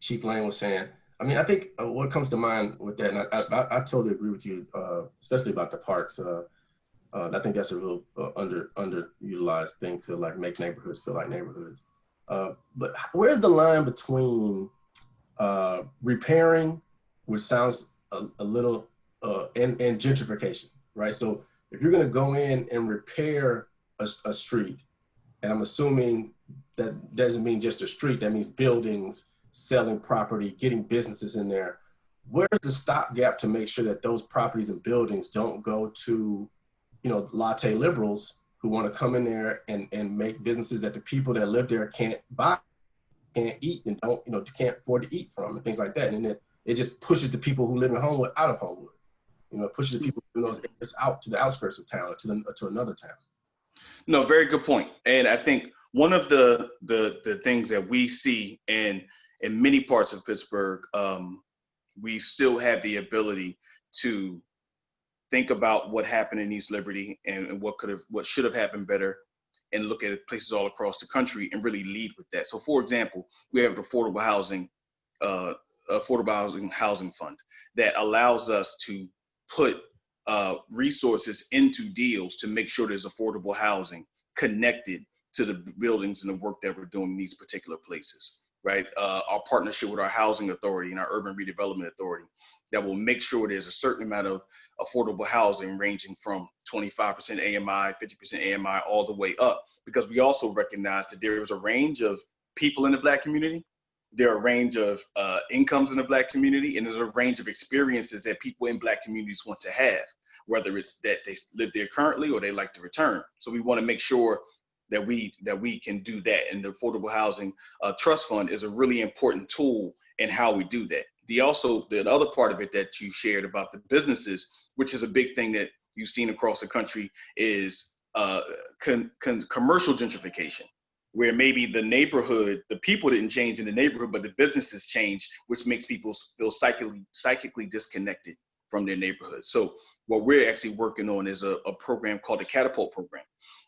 Chief Lane was saying. I mean, I think what comes to mind with that, and I totally agree with you, especially about the parks. I think that's a real underutilized thing to like make neighborhoods feel like neighborhoods. But where's the line between repairing, which sounds a little, and gentrification, right? So if you're going to go in and repair a street, and I'm assuming that doesn't mean just a street, that means buildings, selling property, getting businesses in there. Where's the stopgap to make sure that those properties and buildings don't go to, latte liberals who want to come in there and make businesses that the people that live there can't buy, can't eat, and can't afford to eat from, and things like that. And it just pushes the people who live in Homewood out of Homewood. It pushes the people in those areas out to the outskirts of town or to another town. No, very good point. And I think one of the things that we see in many parts of Pittsburgh, we still have the ability to think about what happened in East Liberty and what should have happened better, and look at places all across the country and really lead with that. So, for example, we have an affordable housing fund that allows us to put resources into deals to make sure there's affordable housing connected to the buildings and the work that we're doing in these particular places, right? Our partnership with our housing authority and our urban redevelopment authority that will make sure there's a certain amount of affordable housing ranging from 25% AMI, 50% AMI, all the way up, because we also recognize that there is a range of people in the Black community. There are a range of incomes in the Black community, and there's a range of experiences that people in Black communities want to have, whether it's that they live there currently or they like to return. So we want to make sure that we can do that. And the Affordable Housing Trust Fund is a really important tool in how we do that. The other part of it that you shared about the businesses, which is a big thing that you've seen across the country, is commercial gentrification, where maybe the neighborhood, the people didn't change in the neighborhood, but the businesses changed, which makes people feel psychically disconnected from their neighborhood. So what we're actually working on is a program called the Catapult Program.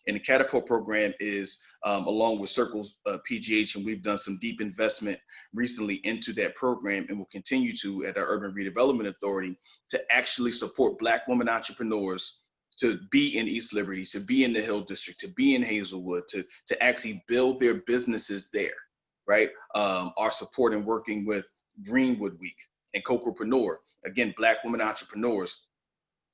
And the Catapult Program is along with Circles PGH, and we've done some deep investment recently into that program, and will continue to at our Urban Redevelopment Authority to actually support Black women entrepreneurs to be in East Liberty, to be in the Hill District, to be in Hazelwood, to actually build their businesses there, right? Our support in working with Greenwood Week and Cocopreneur, again, Black women entrepreneurs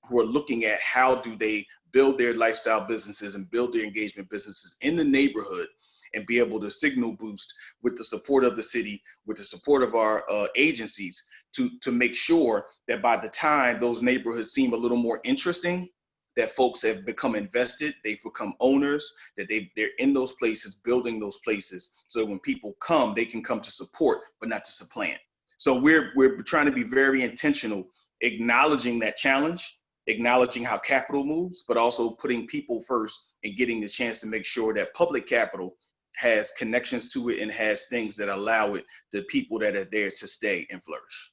who are looking at how do they build their lifestyle businesses and build their engagement businesses in the neighborhood, and be able to signal boost with the support of the city, with the support of our agencies, to make sure that by the time those neighborhoods seem a little more interesting, that folks have become invested, they've become owners, that they're in those places, building those places, so when people come, they can come to support, but not to supplant. So we're trying to be very intentional, acknowledging that challenge, acknowledging how capital moves, but also putting people first and getting the chance to make sure that public capital has connections to it and has things that allow it, the people that are there to stay and flourish.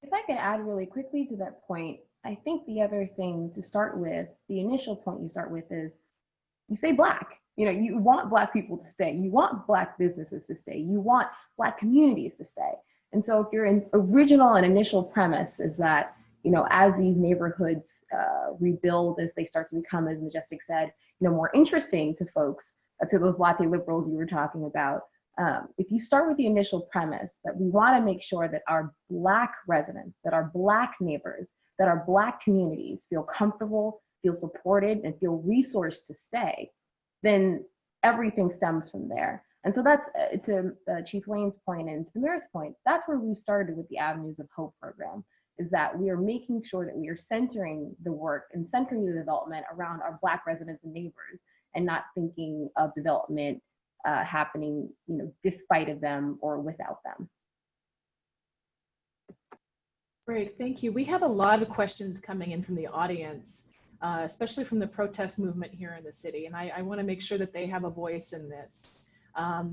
If I could add really quickly to that point, I think the other thing to start with, the initial point you start with is, you say Black. You want Black people to stay. You want Black businesses to stay. You want Black communities to stay. And so if your original and initial premise is that, as these neighborhoods rebuild, as they start to become, as Majestic said, more interesting to folks, to those latte liberals you were talking about, if you start with the initial premise that we want to make sure that our Black residents, that our Black neighbors, that our Black communities feel comfortable, feel supported, and feel resourced to stay, then everything stems from there. And so that's, to Chief Lane's point and to the mayor's point, that's where we started with the Avenues of Hope program, is that we are making sure that we are centering the work and centering the development around our Black residents and neighbors, and not thinking of development happening, despite of them or without them. Great, thank you. We have a lot of questions coming in from the audience, especially from the protest movement here in the city. And I want to make sure that they have a voice in this.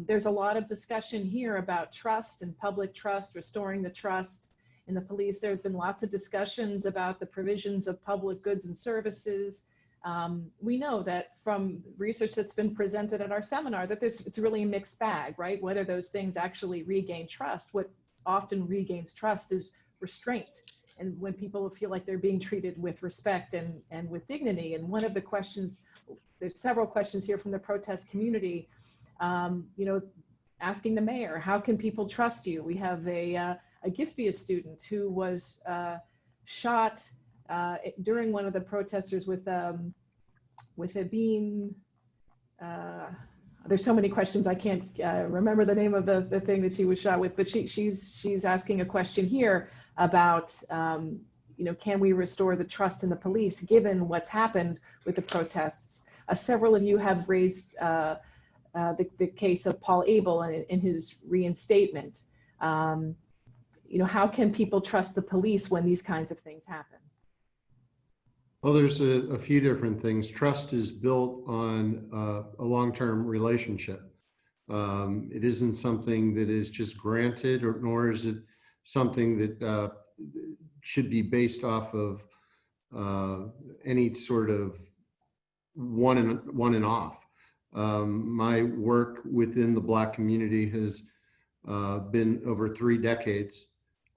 There's a lot of discussion here about trust and public trust, restoring the trust in the police. There have been lots of discussions about the provisions of public goods and services. We know that from research that's been presented at our seminar that it's really a mixed bag, right? Whether those things actually regain trust. What often regains trust is restraint, and when people feel like they're being treated with respect and with dignity. And one of the questions, there's several questions here from the protest community, you know, asking the mayor, how can people trust you? We have a Gispia student who was shot during one of the protesters with a beam. There's so many questions, I can't remember the name of the thing that she was shot with, but she's asking a question here about, you know, can we restore the trust in the police given what's happened with the protests? Several of you have raised the case of Paul Abel in his reinstatement. You know, how can people trust the police when these kinds of things happen? Well, there's a few different things. Trust is built on a long-term relationship. It isn't something that is just granted, nor is it something that should be based off of any sort of one and off. My work within the Black community has been over 3 decades.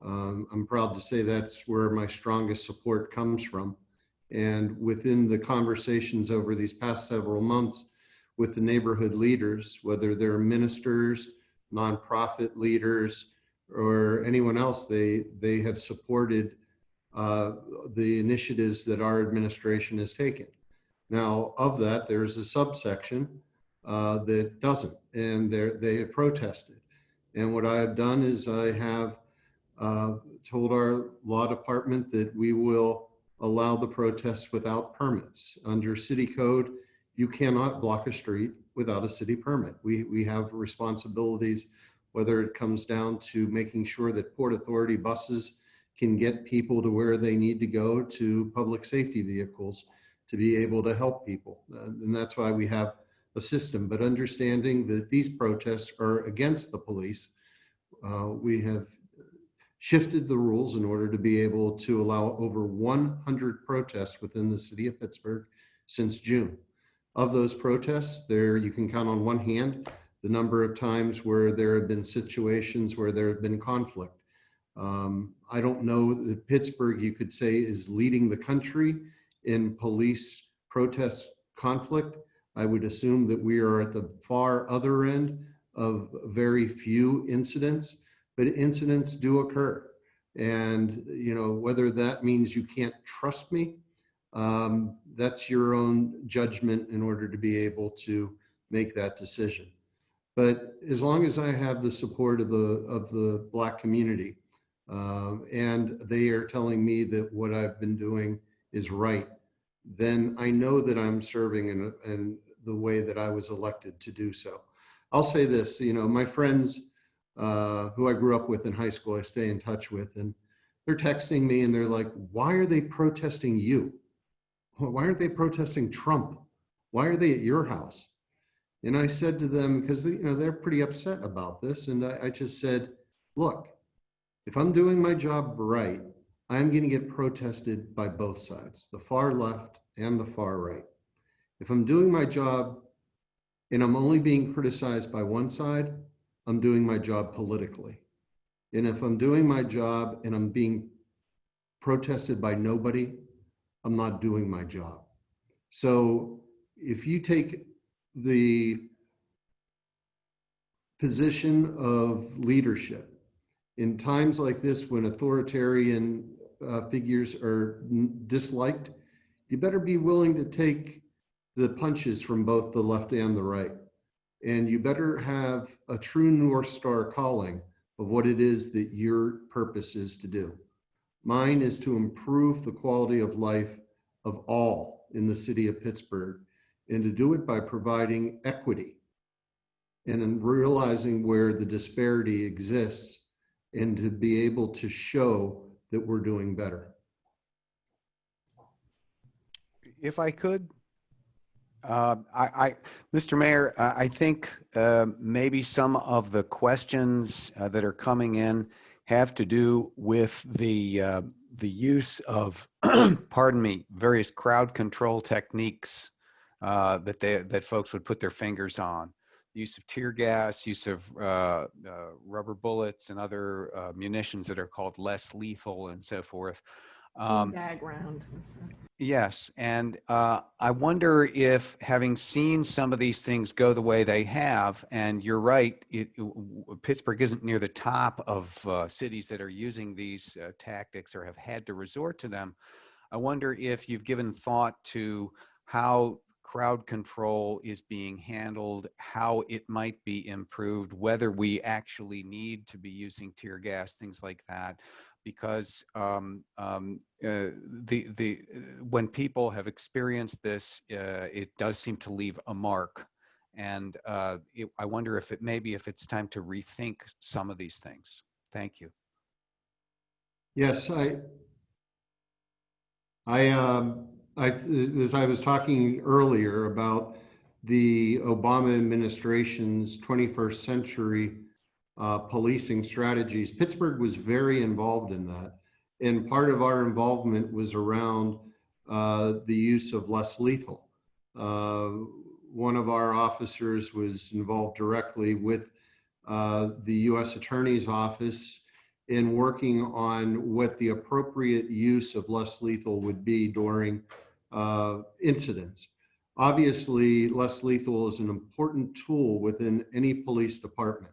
I'm proud to say that's where my strongest support comes from. And within the conversations over these past several months with the neighborhood leaders, whether they're ministers, nonprofit leaders, or anyone else, they have supported the initiatives that our administration has taken. Now, of that, there's a subsection that doesn't, and they have protested. And what I have done is I have told our law department that we will allow the protests without permits. Under city code, you cannot block a street without a city permit. We have responsibilities, whether it comes down to making sure that Port Authority buses can get people to where they need to go, to public safety vehicles to be able to help people. And that's why we have a system. But understanding that these protests are against the police, we have shifted the rules in order to be able to allow over 100 protests within the city of Pittsburgh since June. Of those protests, you can count on one hand the number of times where there have been situations where there have been conflict. I don't know that Pittsburgh, you could say, is leading the country in police protest conflict. I would assume that we are at the far other end of very few incidents, but incidents do occur. And, you know, whether that means you can't trust me, that's your own judgment in order to be able to make that decision. But as long as I have the support of the Black community, and they are telling me that what I've been doing is right, then I know that I'm serving in the way that I was elected to do so. I'll say this, you know, my friends who I grew up with in high school, I stay in touch with, and they're texting me and they're like, why are they protesting you? Why aren't they protesting Trump? Why are they at your house? And I said to them, because you know, they're pretty upset about this. And I just said, look, if I'm doing my job right, I'm going to get protested by both sides, the far left and the far right. If I'm doing my job and I'm only being criticized by one side, I'm doing my job politically. And if I'm doing my job and I'm being protested by nobody, I'm not doing my job. So if you take the position of leadership in times like this, when authoritarian figures are disliked, you better be willing to take the punches from both the left and the right. And you better have a true North Star calling of what it is that your purpose is to do. Mine is to improve the quality of life of all in the city of Pittsburgh, and to do it by providing equity and in realizing where the disparity exists, and to be able to show that we're doing better. If I could, Mr. Mayor, I think maybe some of the questions that are coming in have to do with the use of, pardon me, various crowd control techniques that folks would put their fingers on. Use of tear gas, use of rubber bullets and other munitions that are called less lethal and so forth. Bag round. Yes, and I wonder if, having seen some of these things go the way they have, and you're right, Pittsburgh isn't near the top of cities that are using these tactics or have had to resort to them. I wonder if you've given thought to how crowd control is being handled, how it might be improved, whether we actually need to be using tear gas, things like that. Because when people have experienced this, it does seem to leave a mark, and I wonder if it's time to rethink some of these things. Thank you. Yes, as I was talking earlier about the Obama administration's 21st century policing strategies, Pittsburgh was very involved in that. And part of our involvement was around the use of less lethal. One of our officers was involved directly with the U.S. Attorney's Office in working on what the appropriate use of less lethal would be during incidents. Obviously, less lethal is an important tool within any police department.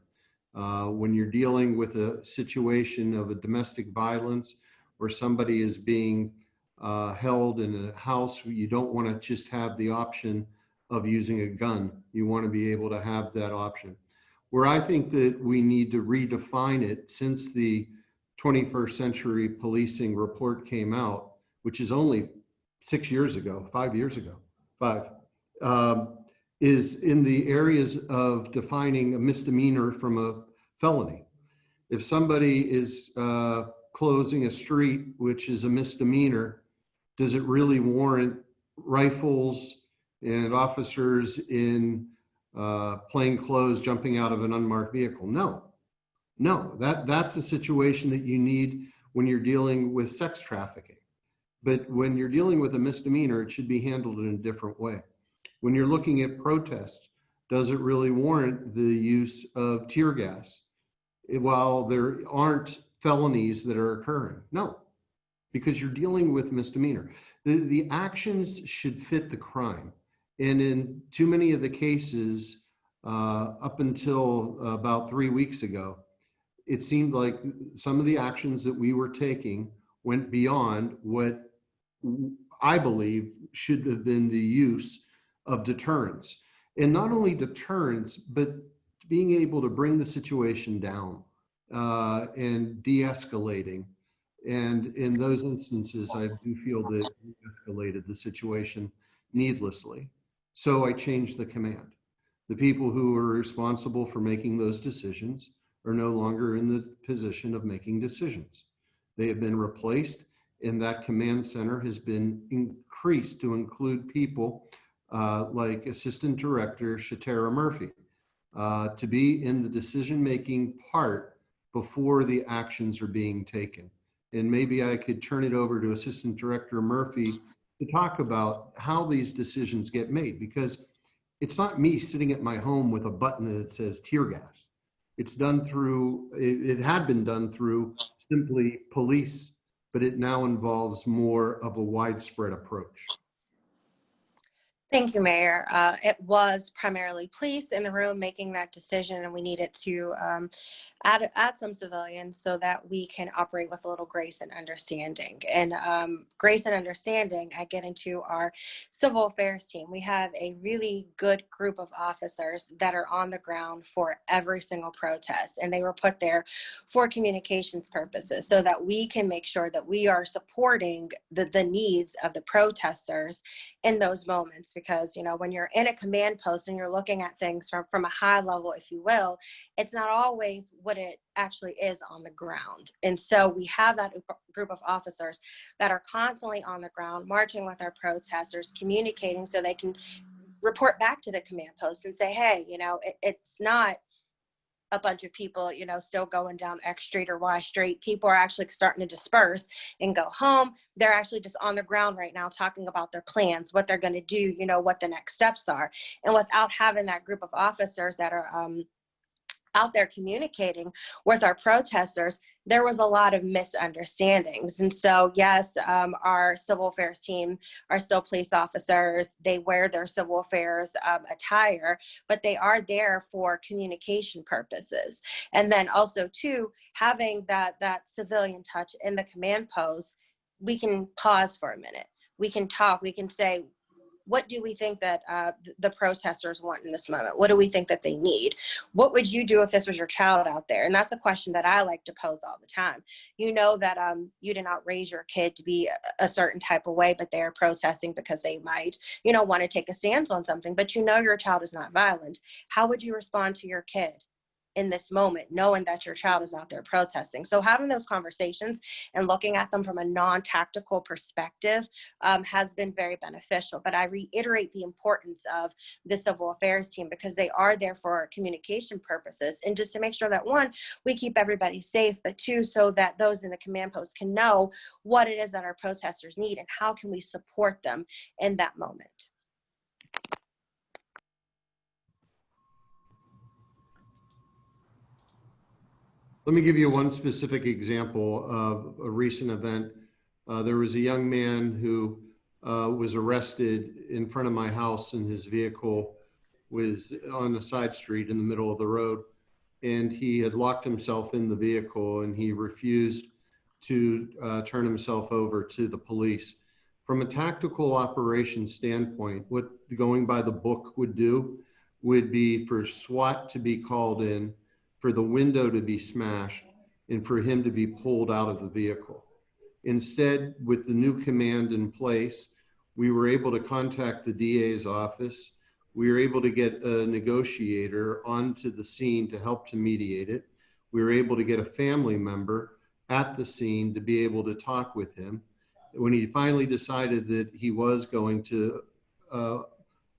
When you're dealing with a situation of a domestic violence where somebody is being held in a house, you don't want to just have the option of using a gun. You want to be able to have that option. Where I think that we need to redefine it, since the 21st century policing report came out, which is only 5 years ago, is in the areas of defining a misdemeanor from a felony. If somebody is closing a street, which is a misdemeanor, does it really warrant rifles and officers in plain clothes jumping out of an unmarked vehicle? No, that's a situation that you need when you're dealing with sex trafficking. But when you're dealing with a misdemeanor, it should be handled in a different way. When you're looking at protests, does it really warrant the use of tear gas while there aren't felonies that are occurring? No, because you're dealing with misdemeanor. The actions should fit the crime. And in too many of the cases, up until about 3 weeks ago, it seemed like some of the actions that we were taking went beyond what I believe should have been the use of deterrence. And not only deterrence, but being able to bring the situation down and de-escalating. And in those instances, I do feel that we escalated the situation needlessly. So I changed the command. The people who are responsible for making those decisions are no longer in the position of making decisions. They have been replaced, and that command center has been increased to include people like Assistant Director Shatara Murphy to be in the decision-making part before the actions are being taken. And maybe I could turn it over to Assistant Director Murphy to talk about how these decisions get made, because it's not me sitting at my home with a button that says tear gas. It's done through, it had been done through simply police, but it now involves more of a widespread approach. Thank you, Mayor. It was primarily police in the room making that decision, and we needed to add some civilians so that we can operate with a little grace and understanding. And grace and understanding, I get into our civil affairs team. We have a really good group of officers that are on the ground for every single protest, and they were put there for communications purposes so that we can make sure that we are supporting the needs of the protesters in those moments. Because, you know, when you're in a command post and you're looking at things from a high level, if you will, it's not always what it actually is on the ground. And so we have that group of officers that are constantly on the ground, marching with our protesters, communicating so they can report back to the command post and say, hey, you know, it's not a bunch of people, you know, still going down X Street or Y Street. People are actually starting to disperse and go home. They're actually just on the ground right now talking about their plans, what they're going to do, you know, what the next steps are. And without having that group of officers that are out there communicating with our protesters, there was a lot of misunderstandings. And so, yes, our civil affairs team are still police officers. They wear their civil affairs attire, but they are there for communication purposes. And then also, too, having that civilian touch in the command post, we can pause for a minute. We can talk. We can say, what do we think that the protesters want in this moment? What do we think that they need? What would you do if this was your child out there? And that's a question that I like to pose all the time. You know that you did not raise your kid to be a certain type of way, but they are protesting because they might, you know, want to take a stance on something, but you know your child is not violent. How would you respond to your kid in this moment, knowing that your child is out there protesting? So having those conversations and looking at them from a non-tactical perspective has been very beneficial. But I reiterate the importance of the civil affairs team, because they are there for communication purposes, and just to make sure that, one, we keep everybody safe, but two, so that those in the command post can know what it is that our protesters need and how can we support them in that moment. Let me give you one specific example of a recent event. There was a young man who was arrested in front of my house, and his vehicle was on a side street in the middle of the road. And he had locked himself in the vehicle, and he refused to turn himself over to the police. From a tactical operations standpoint, what going by the book would do would be for SWAT to be called in, for the window to be smashed, and for him to be pulled out of the vehicle. Instead, with the new command in place, we were able to contact the DA's office. We were able to get a negotiator onto the scene to help to mediate it. We were able to get a family member at the scene to be able to talk with him. When he finally decided that he was going to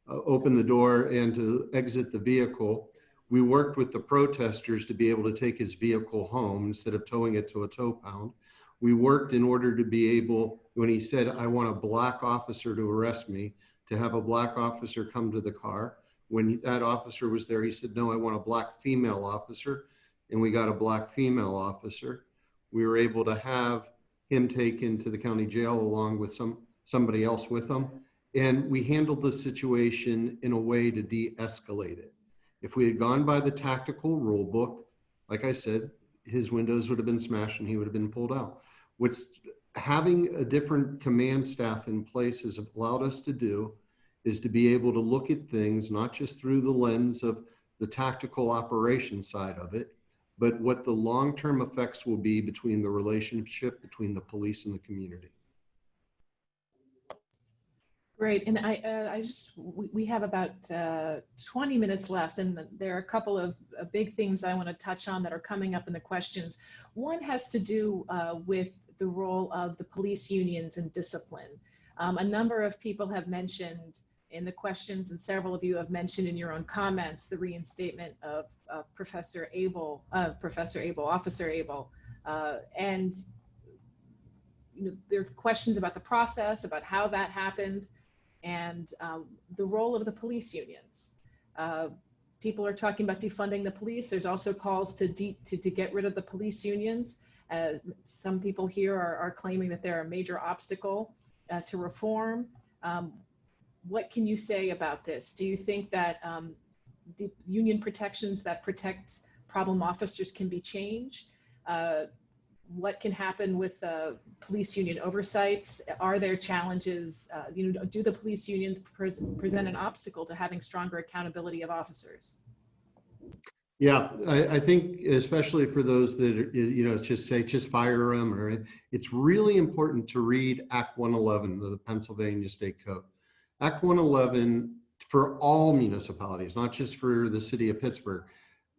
open the door and to exit the vehicle, we worked with the protesters to be able to take his vehicle home instead of towing it to a tow pound. We worked in order to be able, when he said, I want a black officer to arrest me, to have a black officer come to the car. When that officer was there, he said, no, I want a black female officer. And we got a black female officer. We were able to have him taken to the county jail along with somebody else with him. And we handled the situation in a way to de-escalate it. If we had gone by the tactical rule book, like I said, his windows would have been smashed and he would have been pulled out. What's having a different command staff in place has allowed us to do is to be able to look at things, not just through the lens of the tactical operation side of it, but what the long-term effects will be between the relationship between the police and the community. Great, and we have about 20 minutes left, and there are a couple of big themes I want to touch on that are coming up in the questions. One has to do with the role of the police unions and discipline. A number of people have mentioned in the questions, and several of you have mentioned in your own comments, the reinstatement of Officer Abel, and you know, there are questions about the process, about how that happened, and the role of the police unions. People are talking about defunding the police. There's also calls to get rid of the police unions. Some people here are claiming that they're a major obstacle to reform. What can you say about this? Do you think that the union protections that protect problem officers can be changed? What can happen with police union oversights? Are there challenges? You know, do the police unions present an obstacle to having stronger accountability of officers? Yeah, I think especially for those that are, you know, just fire them, or it's really important to read Act 111 of the Pennsylvania State Code. Act 111 for all municipalities, not just for the city of Pittsburgh,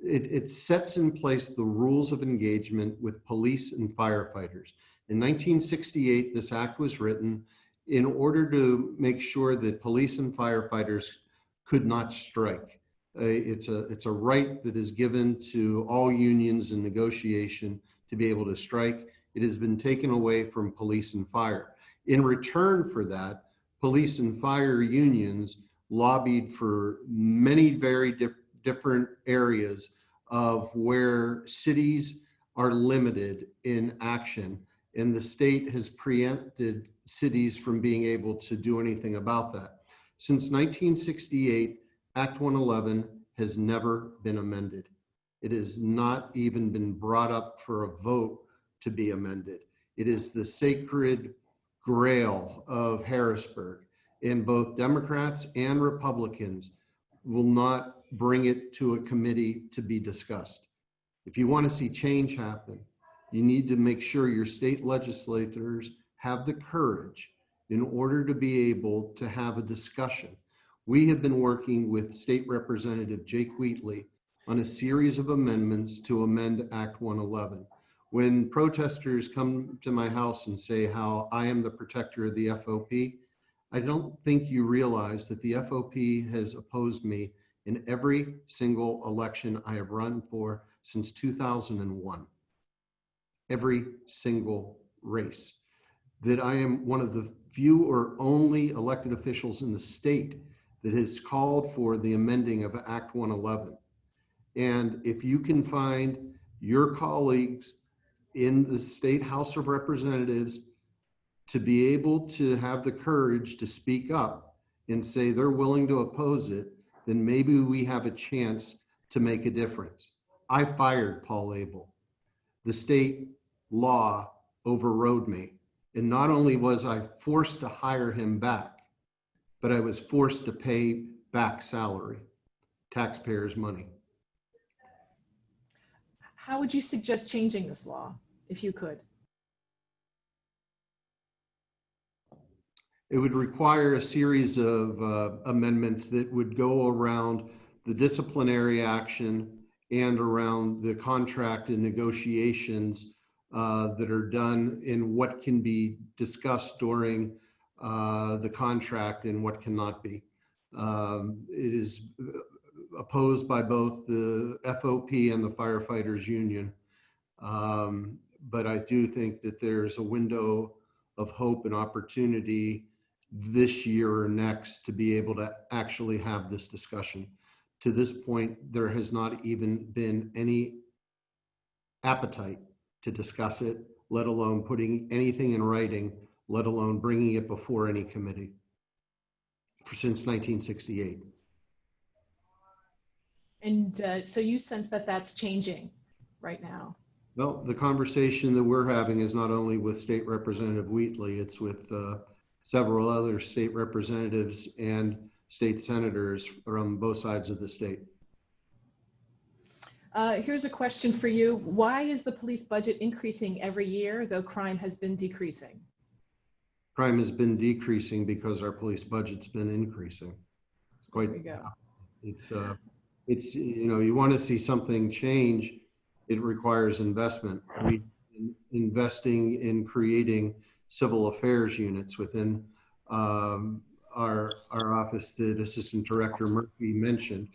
it sets in place the rules of engagement with police and firefighters. In 1968, this act was written in order to make sure that police and firefighters could not strike. It's a right that is given to all unions in negotiation to be able to strike. It has been taken away from police and fire. In return for that, police and fire unions lobbied for many very different areas of where cities are limited in action, and the state has preempted cities from being able to do anything about that. Since 1968, Act 111 has never been amended. It has not even been brought up for a vote to be amended. It is the sacred grail of Harrisburg, and both Democrats and Republicans will not bring it to a committee to be discussed. If you want to see change happen, you need to make sure your state legislators have the courage in order to be able to have a discussion. We have been working with State Representative Jake Wheatley on a series of amendments to amend Act 111. When protesters come to my house and say how I am the protector of the FOP, I don't think you realize that the FOP has opposed me in every single election I have run for since 2001. Every single race. That I am one of the few or only elected officials in the state that has called for the amending of Act 111. And if you can find your colleagues in the State House of Representatives to be able to have the courage to speak up and say they're willing to oppose it, then maybe we have a chance to make a difference. I fired Paul Abel. The state law overrode me. And not only was I forced to hire him back, but I was forced to pay back salary, taxpayers' money. How would you suggest changing this law, if you could? It would require a series of amendments that would go around the disciplinary action and around the contract and negotiations that are done in what can be discussed during the contract and what cannot be. It is opposed by both the FOP and the firefighters union. But I do think that there's a window of hope and opportunity this year or next to be able to actually have this discussion. To this point, there has not even been any appetite to discuss it, let alone putting anything in writing, let alone bringing it before any committee since 1968. And so you sense that that's changing right now? Well, the conversation that we're having is not only with State Representative Wheatley, it's with several other state representatives and state senators from both sides of the state. Here's a question for you. Why is the police budget increasing every year, though crime has been decreasing? Crime has been decreasing because our police budget's been increasing. It's quite, There we go. It's you know, you want to see something change, it requires investment. We've been investing in creating civil affairs units within our office that Assistant Director Murphy mentioned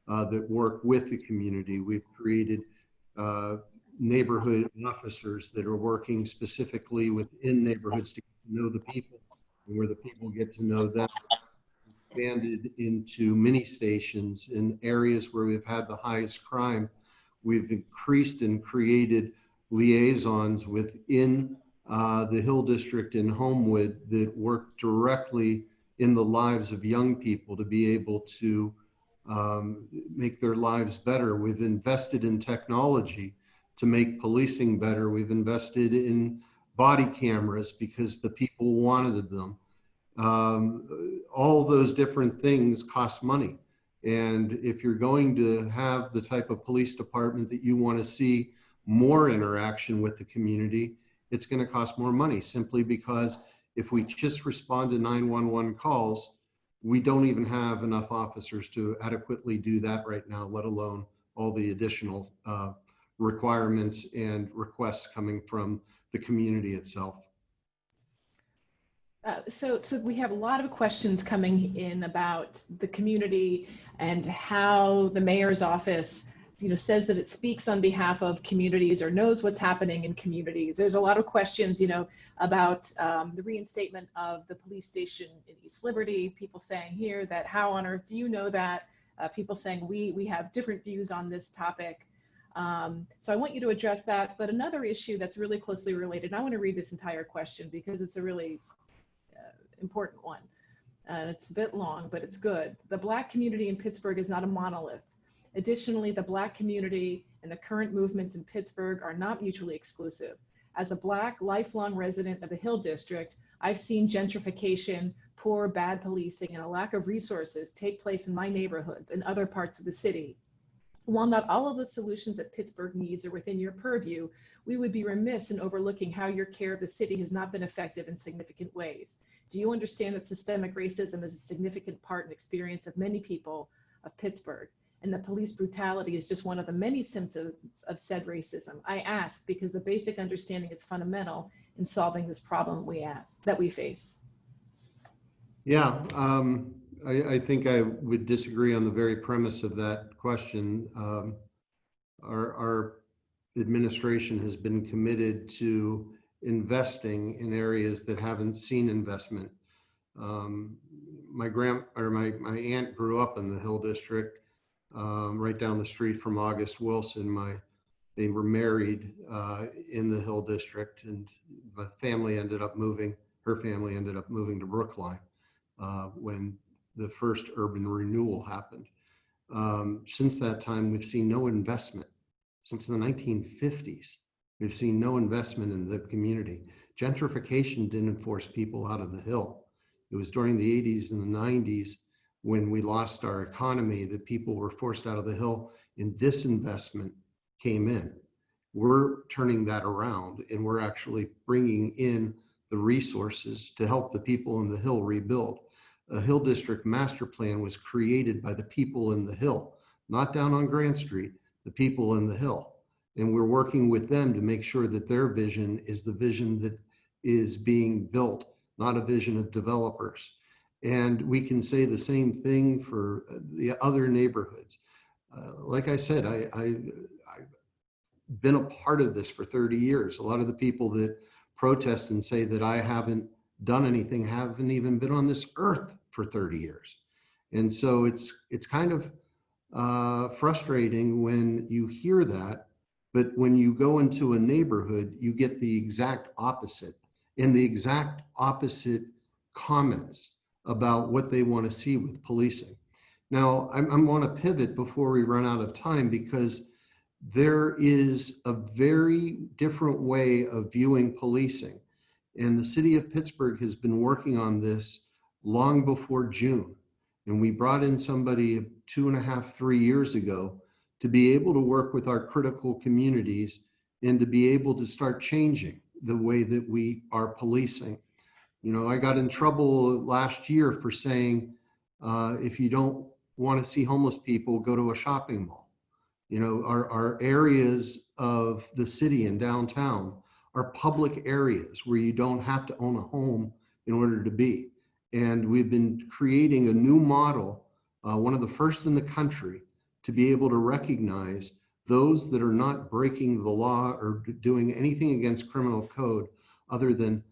that work with the community. We've created neighborhood officers that are working specifically within neighborhoods to get to know the people, and where the people get to know them. Expanded into mini stations in areas where we've had the highest crime. We've increased and created liaisons within the Hill District in Homewood that work directly in the lives of young people to be able to make their lives better. We've invested in technology to make policing better. We've invested in body cameras because the people wanted them. All those different things cost money. And if you're going to have the type of police department that you want to see more interaction with the community, it's going to cost more money, simply because if we just respond to 911 calls, we don't even have enough officers to adequately do that right now, let alone all the additional requirements and requests coming from the community itself. So we have a lot of questions coming in about the community and how the mayor's office, says that it speaks on behalf of communities or knows what's happening in communities. There's a lot of questions, about the reinstatement of the police station in East Liberty. People saying here that how on earth do you know that? People saying we have different views on this topic. So I want you to address that. But another issue that's really closely related, and I want to read this entire question because it's a really important one. It's a bit long, but it's good. The Black community in Pittsburgh is not a monolith. Additionally, the Black community and the current movements in Pittsburgh are not mutually exclusive. As a Black lifelong resident of the Hill District, I've seen gentrification, poor, bad policing, and a lack of resources take place in my neighborhoods and other parts of the city. While not all of the solutions that Pittsburgh needs are within your purview, we would be remiss in overlooking how your care of the city has not been effective in significant ways. Do you understand that systemic racism is a significant part and experience of many people of Pittsburgh, and that police brutality is just one of the many symptoms of said racism? I ask because the basic understanding is fundamental in solving this problem that we face. Yeah, I think I would disagree on the very premise of that question. Our administration has been committed to investing in areas that haven't seen investment. My aunt grew up in the Hill District, right down the street from August Wilson. They were married in the Hill District, and her family ended up moving to Brookline when the first urban renewal happened. Since that time, we've seen no investment. Since the 1950s, we've seen no investment in the community. Gentrification didn't force people out of the Hill. It was during the 80s and the 90s when we lost our economy that people were forced out of the Hill and disinvestment came in. We're turning that around, and we're actually bringing in the resources to help the people in the Hill rebuild. A Hill District master plan was created by the people in the Hill, not down on Grant Street, the people in the Hill. And we're working with them to make sure that their vision is the vision that is being built, not a vision of developers. And we can say the same thing for the other neighborhoods. Like I said, I've been a part of this for 30 years. A lot of the people that protest and say that I haven't done anything haven't even been on this earth for 30 years. And so it's kind of frustrating when you hear that, but when you go into a neighborhood, you get the exact opposite, and the exact opposite comments about what they want to see with policing. Now, I want to pivot before we run out of time, because there is a very different way of viewing policing. And the city of Pittsburgh has been working on this long before June. And we brought in somebody 2.5, 3 years ago to be able to work with our critical communities and to be able to start changing the way that we are policing. You know, I got in trouble last year for saying, if you don't want to see homeless people, go to a shopping mall. You know, our areas of the city and downtown are public areas where you don't have to own a home in order to be. And we've been creating a new model, one of the first in the country, to be able to recognize those that are not breaking the law or doing anything against criminal code other than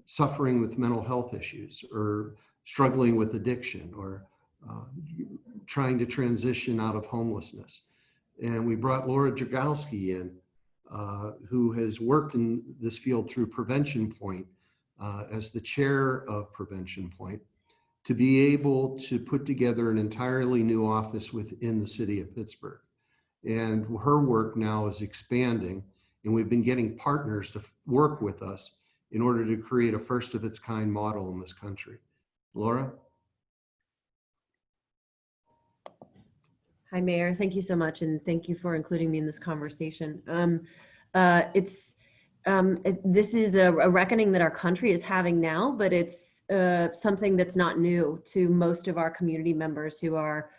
suffering with mental health issues or struggling with addiction or trying to transition out of homelessness. And we brought Laura Jagalski in, who has worked in this field through Prevention Point as the chair of Prevention Point, to be able to put together an entirely new office within the city of Pittsburgh. And her work now is expanding, and we've been getting partners to work with us in order to create a first of its kind model in this country. Laura? Hi, Mayor. Thank you so much, and thank you for including me in this conversation. This is a reckoning that our country is having now, but it's something that's not new to most of our community members who are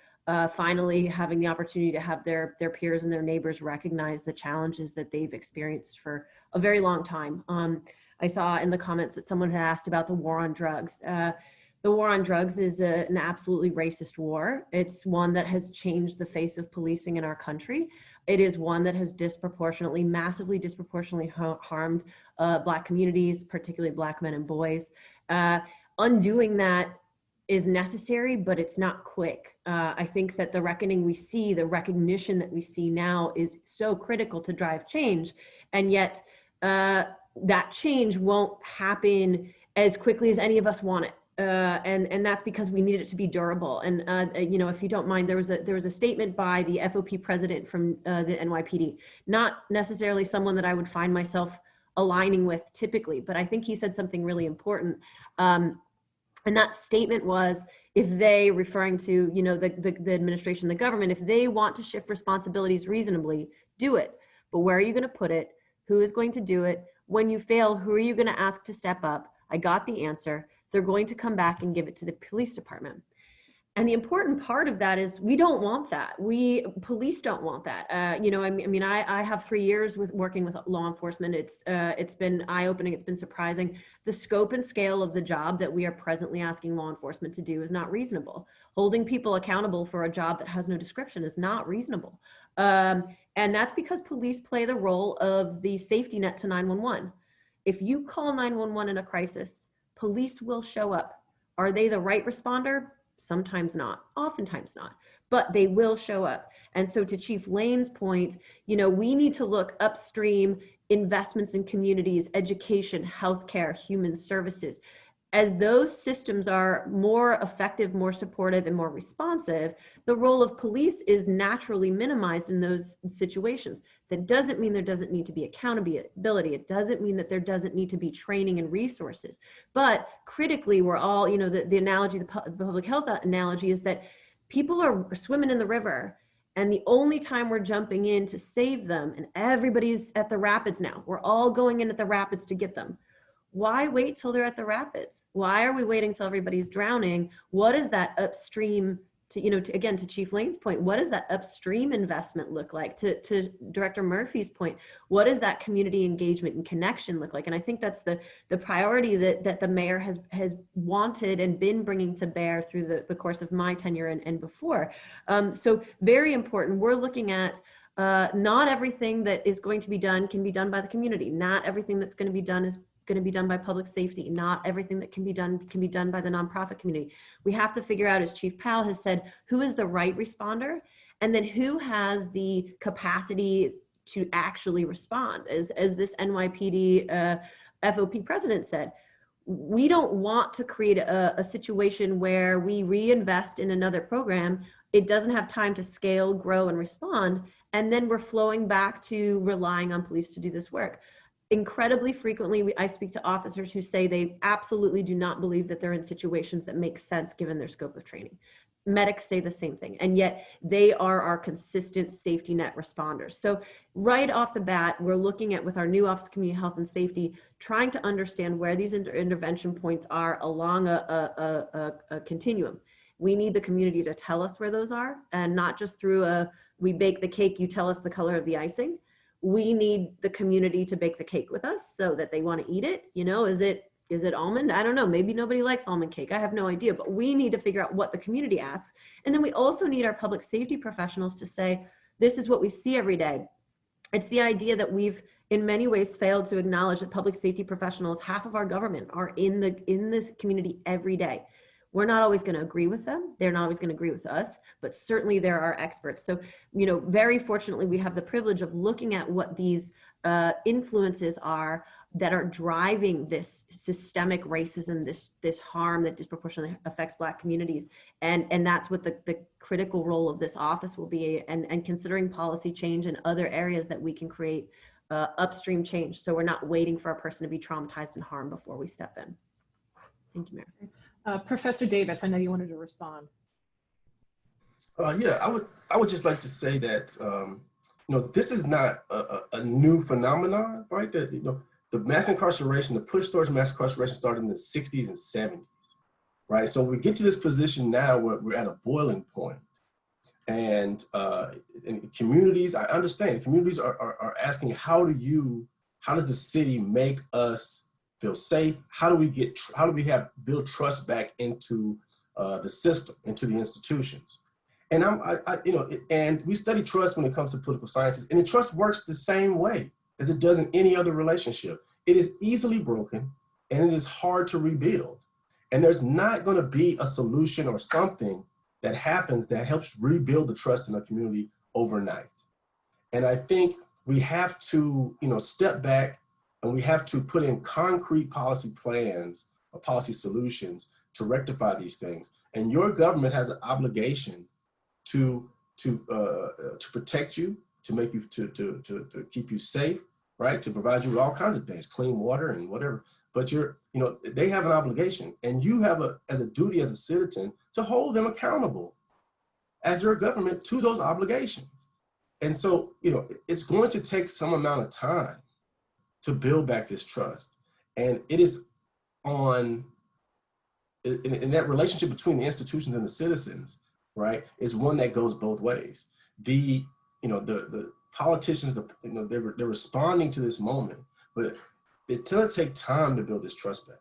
finally having the opportunity to have their peers and their neighbors recognize the challenges that they've experienced for a very long time. I saw in the comments that someone had asked about the war on drugs. The war on drugs is an absolutely racist war. It's one that has changed the face of policing in our country. It is one that has massively disproportionately harmed Black communities, particularly Black men and boys. Undoing that is necessary, but it's not quick. I think that the reckoning we see, the recognition that we see now is so critical to drive change. And yet that change won't happen as quickly as any of us want it. And that's because we need it to be durable. And you know, if you don't mind, there was a statement by the FOP president from the NYPD, not necessarily someone that I would find myself aligning with typically, but I think he said something really important. And that statement was, if they, referring to, you know, the administration, the government, if they want to shift responsibilities reasonably, do it. But where are you going to put it? Who is going to do it? When you fail, who are you going to ask to step up? I got the answer. They're going to come back and give it to the police department. And the important part of that is we don't want that. Police don't want that. You know, I mean, I have 3 years with working with law enforcement. It's been eye-opening. It's been surprising. The scope and scale of the job that we are presently asking law enforcement to do is not reasonable. Holding people accountable for a job that has no description is not reasonable. And that's because police play the role of the safety net to 911. If you call 911 in a crisis, police will show up. Are they the right responder? Sometimes not, oftentimes not, but they will show up. And so to Chief Lane's point, you know, we need to look upstream, investments in communities, education, healthcare, human services. As those systems are more effective, more supportive, and more responsive, the role of police is naturally minimized in those situations. That doesn't mean there doesn't need to be accountability. It doesn't mean that there doesn't need to be training and resources. But critically, we're all, you know, the analogy, the public health analogy is that people are swimming in the river, and the only time we're jumping in to save them, and everybody's at the rapids now. We're all going in at the rapids to get them. Why wait till they're at the rapids? Why are we waiting till everybody's drowning? What is that upstream, to, you know, again, to Chief Lane's point, what does that upstream investment look like? To Director Murphy's point, what does that community engagement and connection look like? And I think that's the priority that the mayor has wanted and been bringing to bear through the course of my tenure and before. So very important. We're looking at not everything that is going to be done can be done by the community. Not everything that's going to be done is going to be done by public safety. Not everything that can be done by the nonprofit community. We have to figure out, as Chief Powell has said, who is the right responder, and then who has the capacity to actually respond. As this NYPD FOP president said, we don't want to create a situation where we reinvest in another program. It doesn't have time to scale, grow, and respond, and then we're flowing back to relying on police to do this work. Incredibly frequently, I speak to officers who say they absolutely do not believe that they're in situations that make sense given their scope of training. Medics say the same thing, and yet they are our consistent safety net responders. So right off the bat, we're looking at, with our new Office of Community Health and Safety, trying to understand where these intervention points are along a continuum. We need the community to tell us where those are, and not just through we bake the cake, you tell us the color of the icing. We need the community to bake the cake with us so that they want to eat it. You know, is it almond? I don't know. Maybe nobody likes almond cake. I have no idea, but we need to figure out what the community asks. And then we also need our public safety professionals to say, this is what we see every day. It's the idea that we've in many ways failed to acknowledge that public safety professionals, half of our government, are in this community every day. We're not always going to agree with them. They're not always going to agree with us, but certainly there are experts. So, you know, very fortunately, we have the privilege of looking at what these influences are that are driving this systemic racism, this harm that disproportionately affects Black communities. And that's what the critical role of this office will be, and considering policy change in other areas that we can create upstream change. So we're not waiting for a person to be traumatized and harmed before we step in. Thank you, Mayor. Professor Davis, I know you wanted to respond. Yeah, I would just like to say that you know, this is not a new phenomenon, right? That, you know, the mass incarceration, the push towards mass incarceration started in the 60s and 70s, right? So we get to this position now where we're at a boiling point. And in communities, I understand communities are asking, how does the city make us feel safe? How do we build trust back into the system, into the institutions? And and we study trust when it comes to political sciences, and the trust works the same way as it does in any other relationship. It is easily broken, and it is hard to rebuild. And there's not going to be a solution or something that happens that helps rebuild the trust in a community overnight. And I think we have to, step back, and we have to put in concrete policy plans or policy solutions to rectify these things. And your government has an obligation to protect you, to make you, to keep you safe, right? To provide you with all kinds of things, clean water and whatever. But they have an obligation, and you have as a duty as a citizen to hold them accountable as your government to those obligations. And so, it's going to take some amount of time to build back this trust. And it is in that relationship between the institutions and the citizens, right, is one that goes both ways. The politicians, they're responding to this moment, but it's gonna take time to build this trust back.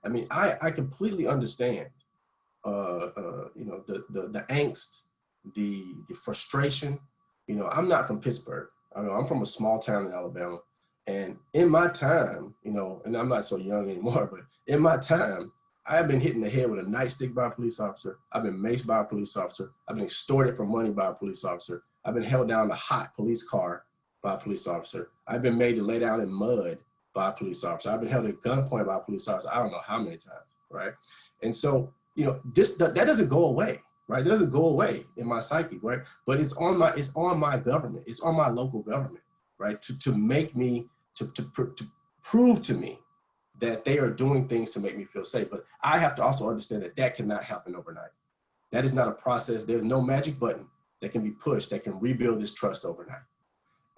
I mean, I completely understand, the angst, the frustration. I'm not from Pittsburgh. I'm from a small town in Alabama. And in my time, and I'm not so young anymore, but in my time, I've been hit in the head with a nightstick by a police officer. I've been maced by a police officer. I've been extorted for money by a police officer. I've been held down in a hot police car by a police officer. I've been made to lay down in mud by a police officer. I've been held at gunpoint by a police officer. I don't know how many times, right? And so, that doesn't go away, right? That doesn't go away in my psyche, right? But it's on my government. It's on my local government, right? To make me, to prove to me that they are doing things to make me feel safe. But I have to also understand that cannot happen overnight. That is not a process. There's no magic button that can be pushed that can rebuild this trust overnight.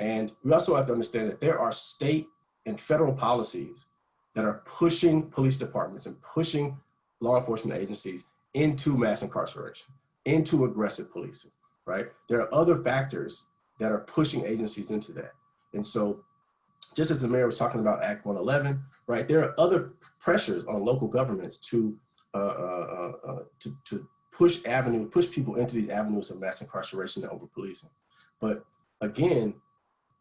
And we also have to understand that there are state and federal policies that are pushing police departments and pushing law enforcement agencies into mass incarceration, into aggressive policing, right? There are other factors that are pushing agencies into that. And so, just as the mayor was talking about Act 111, right, there are other pressures on local governments to push people into these avenues of mass incarceration and over policing. But again,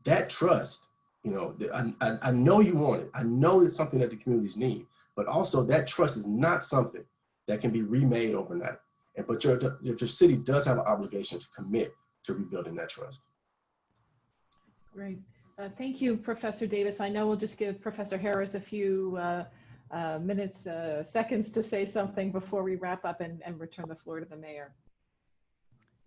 that trust, I know you want it. I know it's something that the communities need, but also that trust is not something that can be remade overnight. But your city does have an obligation to commit to rebuilding that trust. Great. Thank you, Professor Davis. I know we'll just give Professor Harris a few seconds to say something before we wrap up and return the floor to the mayor.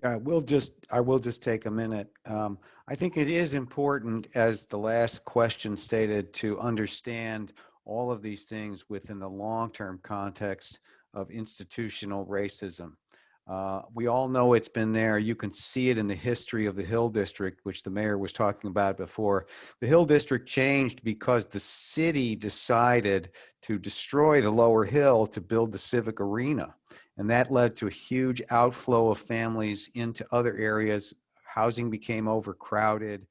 I will just take a minute. I think it is important, as the last question stated, to understand all of these things within the long-term context of institutional racism. We all know it's been there. You can see it in the history of the Hill District, which the mayor was talking about before. The Hill District changed because the city decided to destroy the lower hill to build the civic arena. And that led to a huge outflow of families into other areas. Housing became overcrowded.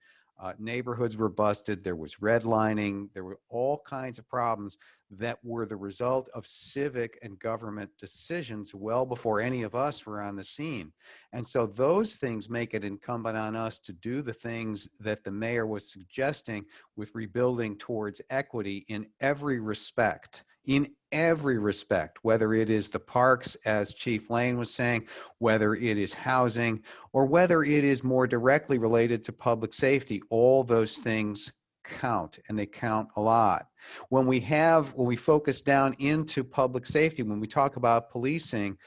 Neighborhoods were busted. There was redlining. There were all kinds of problems that were the result of civic and government decisions well before any of us were on the scene. And so those things make it incumbent on us to do the things that the mayor was suggesting with rebuilding towards equity in every respect. Whether it is the parks, as Chief Lane was saying, whether it is housing, or whether it is more directly related to public safety, all those things count, and they count a lot. When we focus down into public safety, when we talk about policing,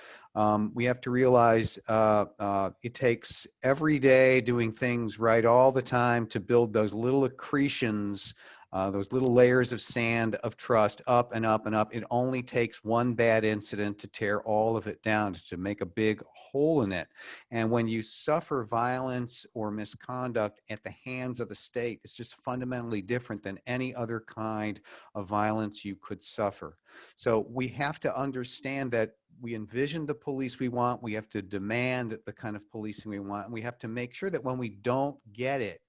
we have to realize it takes every day doing things right all the time to build those little accretions, those little layers of sand of trust up and up and up. It only takes one bad incident to tear all of it down, to make a big hole in it. And when you suffer violence or misconduct at the hands of the state, it's just fundamentally different than any other kind of violence you could suffer. So we have to understand that we envision the police we want, we have to demand the kind of policing we want, and we have to make sure that when we don't get it,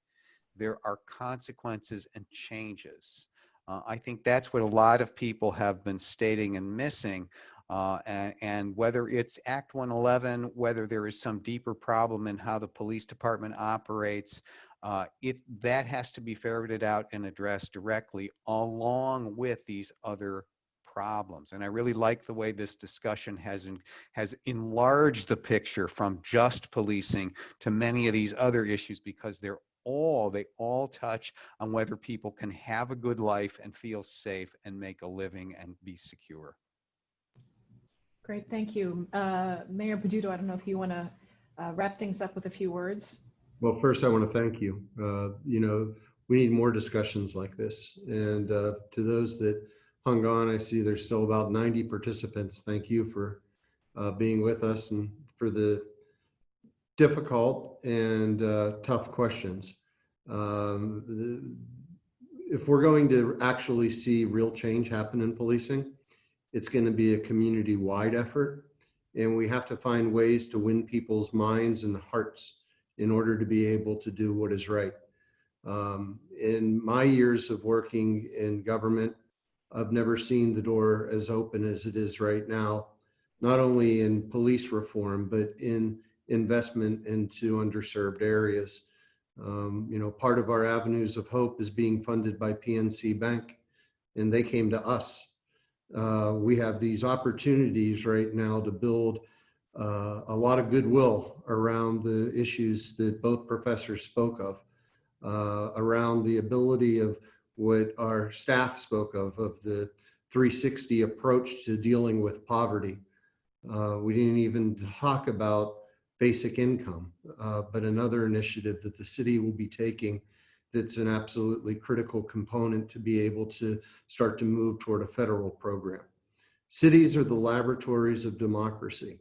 there are consequences and changes. I think that's what a lot of people have been stating and missing. And whether it's Act 111, whether there is some deeper problem in how the police department operates, that has to be ferreted out and addressed directly along with these other problems. And I really like the way this discussion has enlarged the picture from just policing to many of these other issues, because they all touch on whether people can have a good life and feel safe and make a living and be secure. Great, thank you. Mayor Peduto, I don't know if you want to wrap things up with a few words. Well, first I want to thank you. You know, we need more discussions like this. And to those that hung on, I see there's still about 90 participants. Thank you for being with us and for the difficult and tough questions. If we're going to actually see real change happen in policing, it's going to be a community-wide effort, and we have to find ways to win people's minds and hearts in order to be able to do what is right. In my years of working in government, I've never seen the door as open as it is right now, not only in police reform, but in investment into underserved areas. You know, part of our Avenues of Hope is being funded by PNC Bank, and they came to us. We have these opportunities right now to build a lot of goodwill around the issues that both professors spoke of, around the ability of what our staff spoke of the 360 approach to dealing with poverty. We didn't even talk about basic income, but another initiative that the city will be taking that's an absolutely critical component to be able to start to move toward a federal program. Cities are the laboratories of democracy.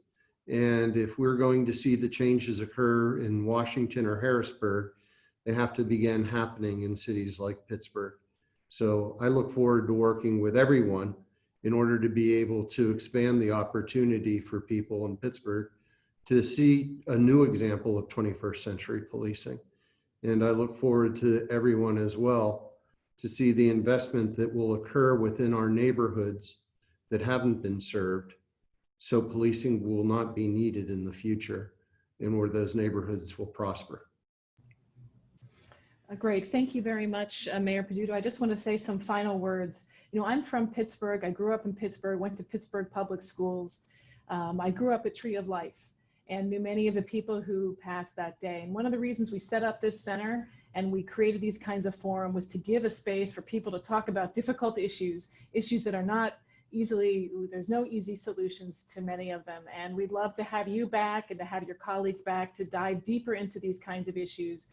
And if we're going to see the changes occur in Washington or Harrisburg, they have to begin happening in cities like Pittsburgh. So I look forward to working with everyone in order to be able to expand the opportunity for people in Pittsburgh to see a new example of 21st century policing. And I look forward to everyone as well to see the investment that will occur within our neighborhoods that haven't been served, so policing will not be needed in the future and where those neighborhoods will prosper. Great, thank you very much, Mayor Peduto. I just want to say some final words. You know, I'm from Pittsburgh. I grew up in Pittsburgh, went to Pittsburgh Public Schools. I grew up at Tree of Life and knew many of the people who passed that day. And one of the reasons we set up this center and we created these kinds of forum was to give a space for people to talk about difficult issues that are not easily, there's no easy solutions to many of them. And we'd love to have you back and to have your colleagues back to dive deeper into these kinds of issues.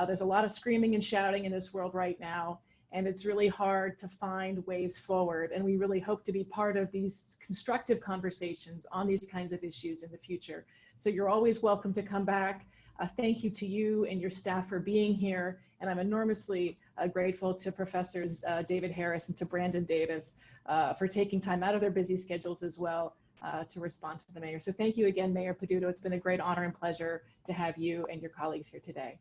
There's a lot of screaming and shouting in this world right now, and it's really hard to find ways forward. And we really hope to be part of these constructive conversations on these kinds of issues in the future. So you're always welcome to come back. Thank you to you and your staff for being here. And I'm enormously grateful to Professors David Harris and to Brandon Davis for taking time out of their busy schedules as well to respond to the mayor. So thank you again, Mayor Peduto. It's been a great honor and pleasure to have you and your colleagues here today.